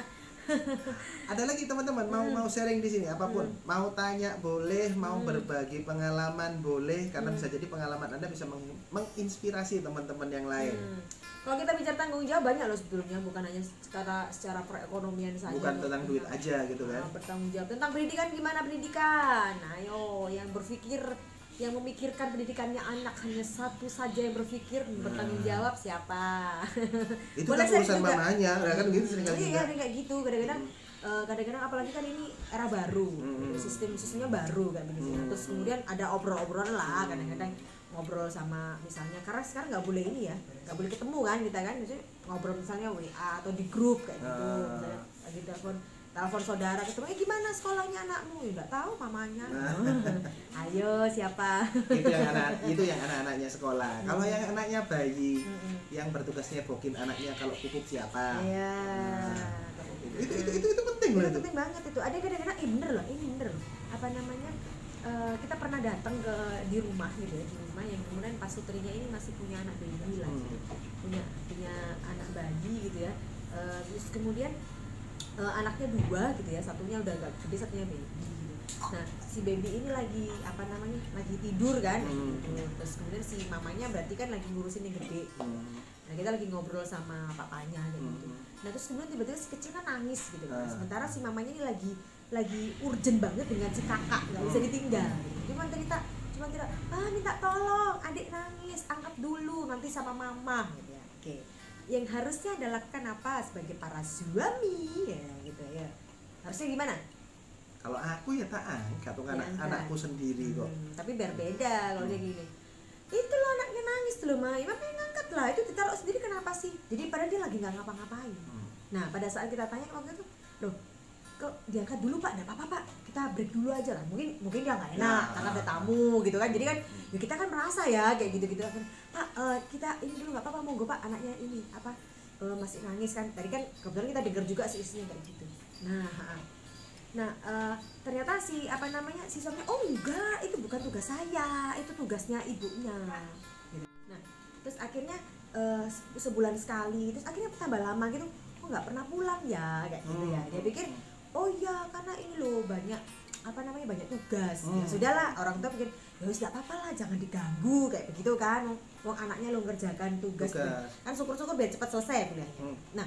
Ada lagi teman-teman mau sharing di sini apapun, mau tanya boleh, mau berbagi pengalaman boleh, karena bisa jadi pengalaman Anda bisa menginspirasi teman-teman yang lain. Kalau kita bicara tanggung jawab banyak loh sebetulnya, bukan hanya secara perekonomian saja. Bukan tentang duit aja gitu kan. Bertanggung jawab tentang pendidikan, gimana pendidikan. Ayo yang berpikir yang memikirkan pendidikannya anak, hanya satu saja yang berpikir, bertanggung jawab siapa. Itu kan urusan mamanya, kan gitu sering kali. Iya, kayak gitu. Kadang-kadang apalagi kan ini era baru, sistemnya baru kan gitu. Terus kemudian ada obrol-obrolan lah, kadang-kadang ngobrol sama misalnya, karena sekarang nggak boleh ini ya, nggak boleh ketemu kan kita kan, misalnya ngobrol misalnya WA atau di grup kayak gitu, misalnya lagi telepon saudara ketemu, gimana sekolahnya anakmu? Ya nggak tahu mamanya. Ayo siapa? Itu yang anak-anaknya sekolah. Kalau yang anaknya bayi, yang bertugasnya bokin anaknya kalau pupuk siapa? Iya. Itu penting loh. Itu penting banget itu. Ada kadang-kadang bener loh, ini bener loh. Apa namanya? Kita pernah datang di rumah gitu ya, di rumah yang kemudian pasutrinya ini masih punya anak bayi lah gitu. punya anak bayi gitu ya, terus kemudian anaknya 2 gitu ya, satunya udah agak gede, satunya baby gitu. Nah si baby ini lagi lagi tidur kan gitu. Terus kemudian si mamanya berarti kan lagi ngurusin yang gede. Nah kita lagi ngobrol sama papanya gitu. Nah terus kemudian tiba-tiba si kecil kan nangis gitu kan. Sementara si mamanya ini lagi urgent banget dengan si kakak, nggak bisa ditinggal gitu. Cuma kita minta tolong, adik nangis, angkat dulu nanti sama mama gitu ya. Oke. Yang harusnya adalah kenapa sebagai para suami ya gitu ya, harusnya gimana? Kalau aku ya tak angkat tuh anakku sendiri kok. Tapi berbeda kalau kayak gini. Itu loh anaknya nangis tuh loh, Mai. Mama yang ngangkat lah, itu ditaruh sendiri kenapa sih? Jadi padahal dia lagi nggak ngapa-ngapain. Nah pada saat kita tanya waktu itu, loh kok diangkat dulu Pak, nggak apa-apa Pak, kita break dulu aja lah. Mungkin dia nggak enak karena ada tamu gitu kan. Jadi kan ya kita kan merasa ya kayak gitu kan. Pak kita ini dulu nggak apa-apa, monggo Pak, anaknya ini masih nangis kan. Tadi kan kebetulan kita dengar juga si istrinya kayak gitu. Nah ternyata si suaminya, oh enggak, itu bukan tugas saya, itu tugasnya ibunya gitu. Nah terus akhirnya sebulan sekali, terus akhirnya tambah lama gitu, kok nggak pernah pulang ya kayak gitu ya. Dia pikir oh iya karena ini loh banyak banyak tugas. Ya sudahlah, orang tua pikir ya wis enggak apa-apa lah, jangan diganggu kayak begitu kan. Wong anaknya lo ngerjakan tugas. Kan syukur-syukur biar cepat selesai kuliahnya. Nah,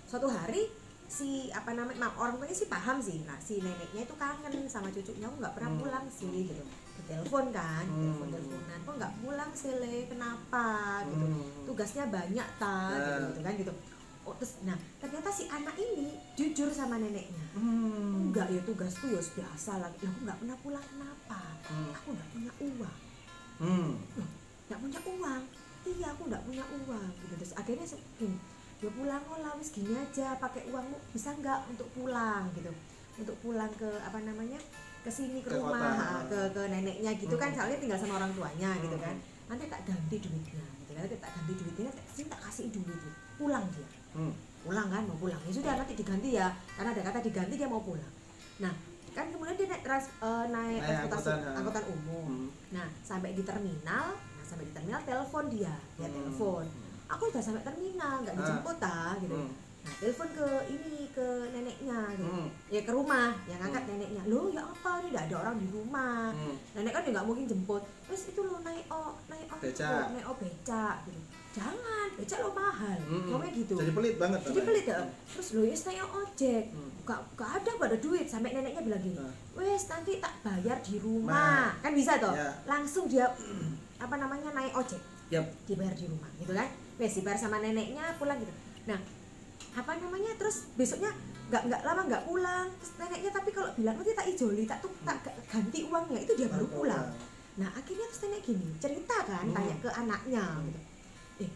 suatu hari si orang tuanya sih paham sih. Nah, si neneknya itu kangen sama cucunya, aku enggak pernah pulang sih gitu. Ditelepon kan, teleponan, kok enggak pulang sih Le, kenapa gitu. Tugasnya banyak gitu kan gitu. Oh, terus, nah ternyata si anak ini jujur sama neneknya. Enggak ya, tugasku ya biasa lah. Aku nggak pernah pulang, kenapa? Aku nggak punya uang. Nggak punya uang. Iya, aku nggak punya uang. Gitu. Terus akhirnya ya pulang lah, wis gini aja, pakai uangmu bisa nggak untuk pulang gitu. Untuk pulang ke ke sini, ke rumah, ke neneknya gitu kan. Soalnya tinggal sama orang tuanya gitu kan. Nanti tak ganti duitnya gitu. Nanti tak ganti duitnya, tak kasih duit gitu. Pulang dia. Pulang kan, mau pulang ya sudah nanti diganti ya, karena ada kata diganti dia mau pulang. Nah kan kemudian dia naik angkutan umum. Nah sampai di terminal telepon dia telepon, aku udah sampai terminal, nggak dijemput gitu. Nah telepon ke neneknya gitu. Ya ke rumah, yang ngangkat neneknya. Loh ya apa, ini nggak ada orang di rumah. Nenek kan nggak mungkin jemput. Terus itu lo naik becak gitu. Jangan, becak lo mahal. Ngomongnya gitu. Jadi pelit banget. Ya. Terus lo ya naik ojek. Gak ada duit. Sampai neneknya bilang gini, wes nanti tak bayar di rumah. Kan bisa toh. Yeah. Langsung dia naik ojek. Yep. Dibayar di rumah gitu kan. Wes dibayar sama neneknya, pulang gitu. Nah terus besoknya nggak lama nggak pulang. Terus neneknya tapi kalau bilang nanti tak ijoli, tak ganti uangnya, itu dia baru pulang. Nah akhirnya terus nenek gini cerita kan, tanya ke anaknya gitu,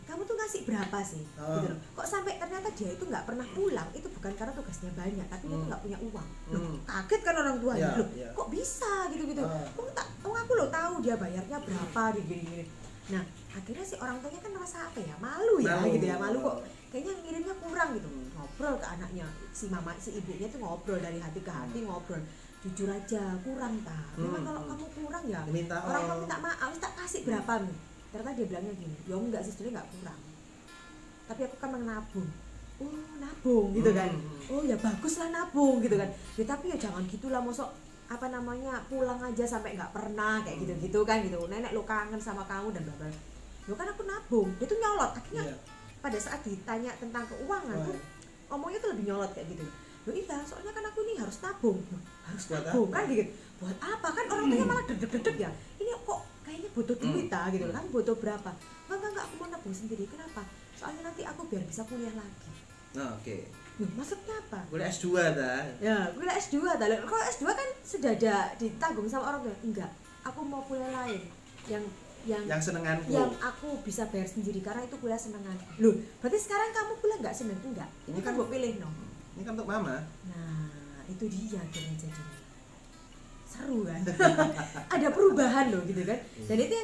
kamu tuh ngasih berapa sih gitu loh. Kok sampai ternyata dia itu nggak pernah pulang, itu bukan karena tugasnya banyak, tapi dia tuh nggak punya uang. Loh, kaget kan orang tuanya, loh kok bisa gitu aku lo tahu dia bayarnya berapa gini. Nah akhirnya si orang tuanya kan merasa malu kok kayaknya ngirimnya kurang gitu. Ngobrol ke anaknya, si ibunya tuh ngobrol dari hati ke hati, ngobrol jujur aja, kurang memang kalau kamu kurang ya orang tua minta maaf, tak kasih berapa nih. Ternyata dia bilangnya gini, ya enggak sih, sebenarnya nggak kurang, tapi aku kan menabung. Oh nabung gitu kan. Oh ya bagus lah nabung gitu kan. Ya tapi ya jangan gitulah, mosok pulang aja sampai nggak pernah kayak gitu kan gitu. Nenek lo kangen sama kamu dan bla bla. Lo kan aku nabung. Dia tuh nyolot akhirnya. Pada saat ditanya tentang keuangan tuh ngomongnya tuh lebih nyolot kayak gitu. Loh iya, soalnya kan aku ini harus nabung. Harus nabung kan gitu. Buat apa? Kan orang tuanya malah dedek-dedek ya. Ini kok butuh duit gitu kan, butuh berapa? Enggak, aku mau nabung sendiri. Kenapa? Soalnya nanti aku biar bisa kuliah lagi. Oke. Maksudnya apa? Kuliah S2 dah. Ya, kuliah S2 dah. Kalau S2 kan sudah ada ditanggung sama orang tua. Enggak, aku mau kuliah lain yang senenganku, yang aku bisa bayar sendiri karena itu kuliah senenganku. Loh, berarti sekarang kamu kuliah nggak seneng? Enggak. Ini kan gue pilih no. Ini kan untuk mama. Nah, itu dia akhirnya jadinya. Seru kan? Ada perubahan loh gitu kan. Dan itu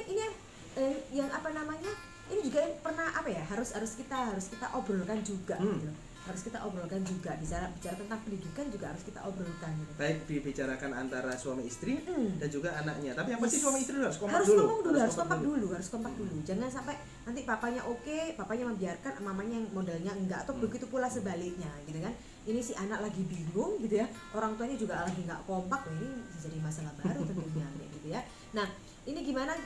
yang apa namanya? Ini juga yang pernah apa ya? Harus kita obrolkan juga gitu. Harus kita obrolkan juga, bicara tentang pendidikan juga harus kita obrolkan gitu. Baik dibicarakan antara suami istri dan juga anaknya. Tapi yang pasti suami istri harus kompak harus kompak dulu. Jangan sampai nanti papanya oke, papanya membiarkan, mamanya yang modalnya enggak, atau begitu pula sebaliknya gitu kan. Ini si anak lagi bingung gitu ya, orang tuanya juga lagi nggak kompak. Ini bisa jadi masalah baru tentunya gitu ya. Nah, ini gimana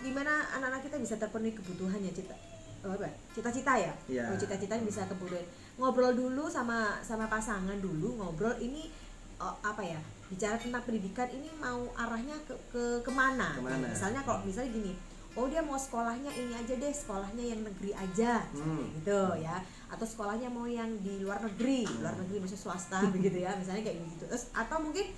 anak-anak kita bisa terpenuhi kebutuhannya, cita-cita ya. Oh, cita-citanya bisa kemudian ngobrol dulu sama pasangan dulu, ngobrol ini apa ya, bicara tentang pendidikan ini mau arahnya ke kemana. Misalnya gini, oh dia mau sekolahnya ini aja deh, sekolahnya yang negeri aja gitu ya, atau sekolahnya mau yang di luar negeri maksudnya swasta begitu ya, misalnya kayak gitu. Terus atau mungkin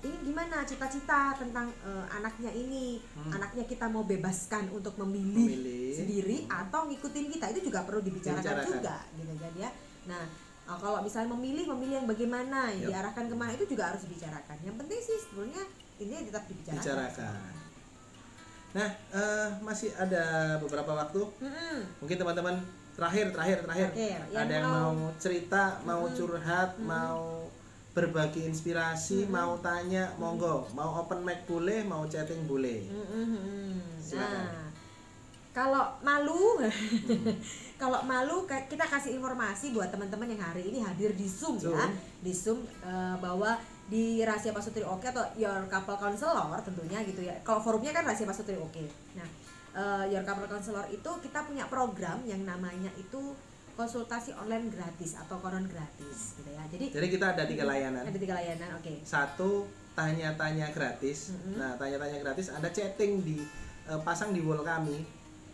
ini gimana cita-cita tentang anaknya ini, anaknya kita mau bebaskan untuk memilih sendiri atau ngikutin kita, itu juga perlu dibicarakan juga gitu kan ya. Nah, kalau misalnya memilih yang bagaimana, yang diarahkan kemana, itu juga harus dibicarakan. Yang penting sih sebenarnya ini tetap dibicarakan. Nah, masih ada beberapa waktu. Mungkin teman-teman terakhir ada yang mau cerita, mau curhat, mau berbagi inspirasi, mau tanya, monggo, mau open mic boleh, mau chatting boleh. Silakan. Nah, kalau malu, kita kasih informasi buat teman-teman yang hari ini hadir di Zoom. Ya, di Zoom bahwa di Rahasia Pasutri Oke atau Your Couple Counselor tentunya gitu ya. Kalau forumnya kan Rahasia Pasutri Oke. Nah, Your Couple Counselor itu kita punya program yang namanya itu konsultasi online gratis atau konon gratis gitu ya. Jadi kita ada 3 layanan. Ada 3 layanan, oke. Satu, tanya-tanya gratis. Nah, tanya-tanya gratis Anda chatting pasang di wall kami.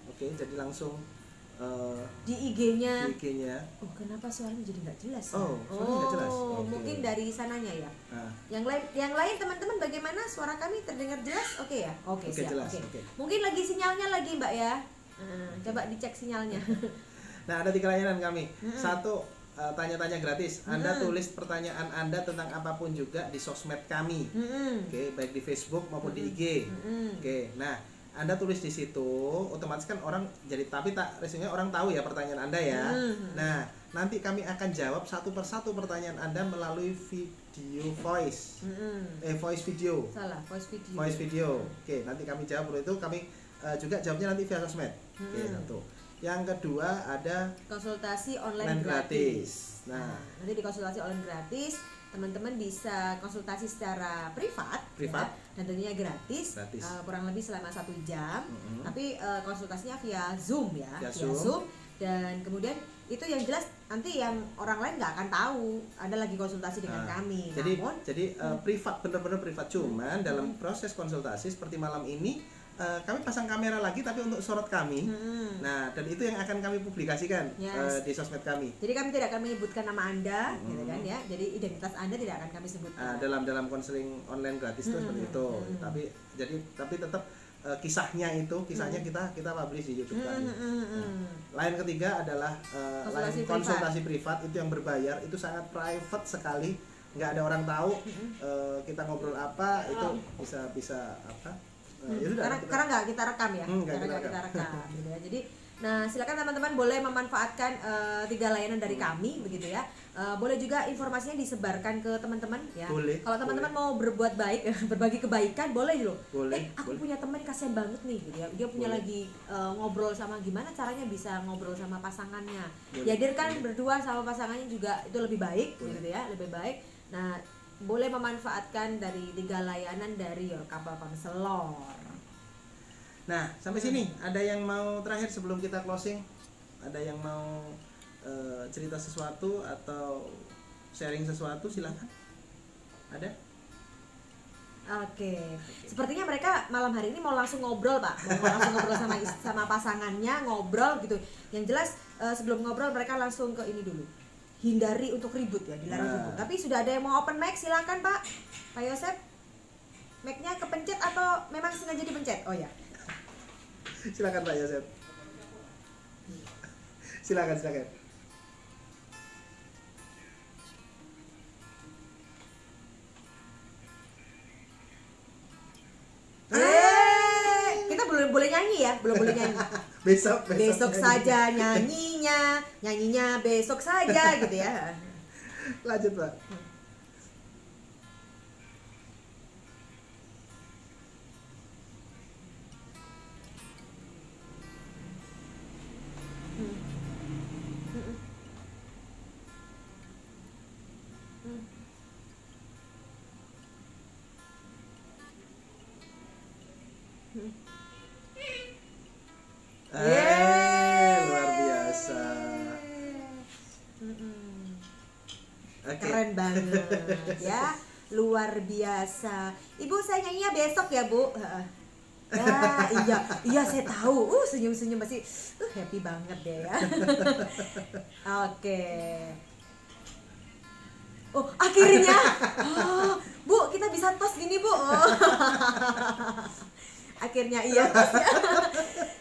Oke, jadi langsung di IG-nya. Oh, kenapa suaranya jadi nggak jelas? Suaranya nggak jelas. Mungkin dari sananya ya. Yang lain teman-teman bagaimana, suara kami terdengar jelas? Oke ya? Oke, siap. Jelas. Oke. Mungkin lagi sinyalnya lagi Mbak ya. Coba dicek sinyalnya. Nah, ada 3 layanan kami. Satu, tanya-tanya gratis. Anda tulis pertanyaan Anda tentang apapun juga di sosmed kami. Oke, baik di Facebook maupun di IG. Oke, nah Anda tulis di situ, otomatis kan orang jadi, tapi resikonya orang tahu ya pertanyaan Anda ya. Nah, nanti kami akan jawab satu persatu pertanyaan Anda melalui video voice. Voice video. Salah, voice video. Oke, nanti kami jawab itu, kami juga jawabnya nanti via sosmed. Oke, satu. Yang kedua ada konsultasi online gratis. Nah, nanti di konsultasi online gratis teman-teman bisa konsultasi secara privat. Ya, dan tentunya gratis. Kurang lebih selama 1 jam. Tapi konsultasinya via Zoom ya, via Zoom. Dan kemudian itu yang jelas nanti yang orang lain nggak akan tahu ada lagi konsultasi dengan kami. Jadi privat, benar-benar privat. Cuman dalam proses konsultasi seperti malam ini kami pasang kamera lagi tapi untuk sorot kami. Nah, dan itu yang akan kami publikasikan di sosmed kami. Jadi kami tidak akan menyebutkan nama Anda gitu kan ya. Jadi identitas Anda tidak akan kami sebutkan. Dalam konseling online gratis itu seperti itu. Tapi tetap kisahnya kita publish di YouTube kami. Lain ketiga adalah konsultasi privat itu yang berbayar, itu sangat private sekali. Nggak ada orang tahu kita ngobrol apa, itu bisa apa. Karena nggak kita rekam ya, kita rekam gitu ya. Jadi, nah silakan teman-teman boleh memanfaatkan 3 layanan dari kami begitu ya. Boleh juga informasinya disebarkan ke teman-teman ya. Kalau teman-teman mau berbuat baik, berbagi kebaikan, boleh loh. Aku punya teman kasihan banget nih gitu ya. Dia punya lagi ngobrol sama, gimana caranya bisa ngobrol sama pasangannya. Dihadirkan berdua sama pasangannya juga itu lebih baik gitu ya, lebih baik. Nah, boleh memanfaatkan dari 3 layanan dari Your Couple Counselor. Nah, sampai sini ada yang mau terakhir sebelum kita closing? Ada yang mau cerita sesuatu atau sharing sesuatu? Silakan. Ada? Oke. Sepertinya mereka malam hari ini mau langsung ngobrol, Pak. Mau langsung ngobrol sama pasangannya, ngobrol gitu. Yang jelas sebelum ngobrol mereka langsung ke ini dulu. Hindari untuk ribut ya, dilarang ribut. Tapi sudah ada yang mau open mic, silakan Pak. Pak Yosep. Mic-nya kepencet atau memang sengaja dipencet? Oh ya. Silakan Pak Yosep. Silakan. Kita belum boleh nyanyi ya, belum boleh nyanyi. Besok saja nyanyinya besok saja gitu ya. Lanjut Pak. Luar biasa. Okay. Keren banget ya, luar biasa. Ibu, saya nyanyinya besok ya Bu. Ya, iya saya tahu. Senyum-senyum masih happy banget deh ya. Oke. Oh, akhirnya. Bu, kita bisa tos gini, Bu. Akhirnya iya tos ya.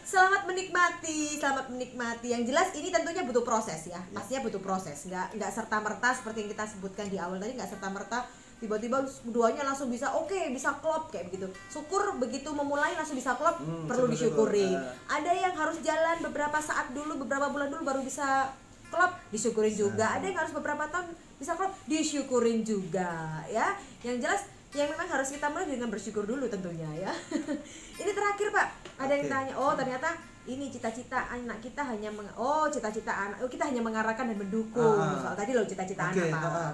Selamat menikmati. Yang jelas ini tentunya butuh proses ya. Pastinya butuh proses. Nggak serta-merta seperti yang kita sebutkan di awal tadi, nggak serta-merta tiba-tiba keduanya langsung bisa bisa klop kayak begitu. Syukur begitu memulai langsung bisa klop, perlu disyukuri. Ada yang harus jalan beberapa saat dulu, beberapa bulan dulu baru bisa klop, disyukurin juga. Ada yang harus beberapa tahun bisa klop, disyukurin juga ya. Yang jelas yang memang harus kita mulai dengan bersyukur dulu tentunya ya. Ini terakhir Pak, ada yang tanya, ternyata ini cita-cita anak kita hanya kita hanya mengarahkan dan mendukung. Soal tadi loh cita-cita anak Pak.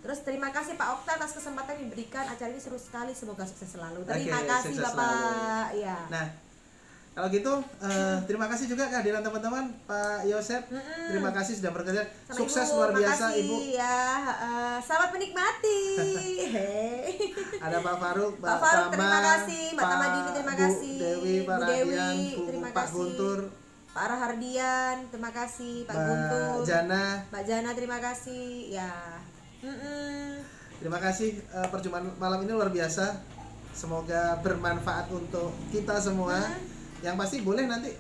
Terus terima kasih Pak Okta atas kesempatan yang diberikan, acara ini seru sekali, semoga sukses selalu. Terima kasih Bapak. Ya. Nah, kalau gitu terima kasih juga kehadiran teman-teman. Pak Yosep, terima kasih sudah bekerja. Sukses luar biasa Ibu. Ya, selamat menikmati. Ada Pak Faruk, Pak Faruk, terima kasih. Mbak Tamadini, terima kasih. Bu Dewi, Pak Radian, Pak Guntur, Pak Rahardian, terima kasih. Pak Guntur, Mbak Jana, terima kasih. Ya. Terima kasih, perjumpaan malam ini luar biasa. Semoga bermanfaat untuk kita semua. Yang pasti boleh nanti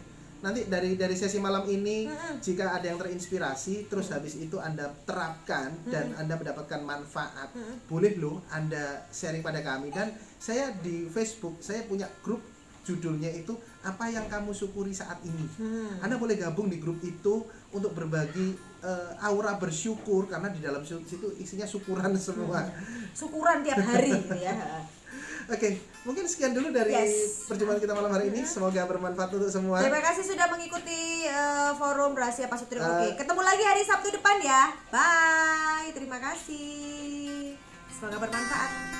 dari sesi malam ini jika ada yang terinspirasi terus habis itu Anda terapkan dan Anda mendapatkan manfaat, boleh loh Anda sharing pada kami. Dan saya di Facebook saya punya grup, judulnya itu apa yang kamu syukuri saat ini. Anda boleh gabung di grup itu untuk berbagi aura bersyukur, karena di dalam situ isinya syukuran semua. Syukuran tiap hari ya. Oke, mungkin sekian dulu dari perjumpaan kita malam hari ini. Semoga bermanfaat untuk semua. Terima kasih sudah mengikuti forum Rahasia Pasutri. Oke, ketemu lagi hari Sabtu depan ya. Bye. Terima kasih. Semoga bermanfaat.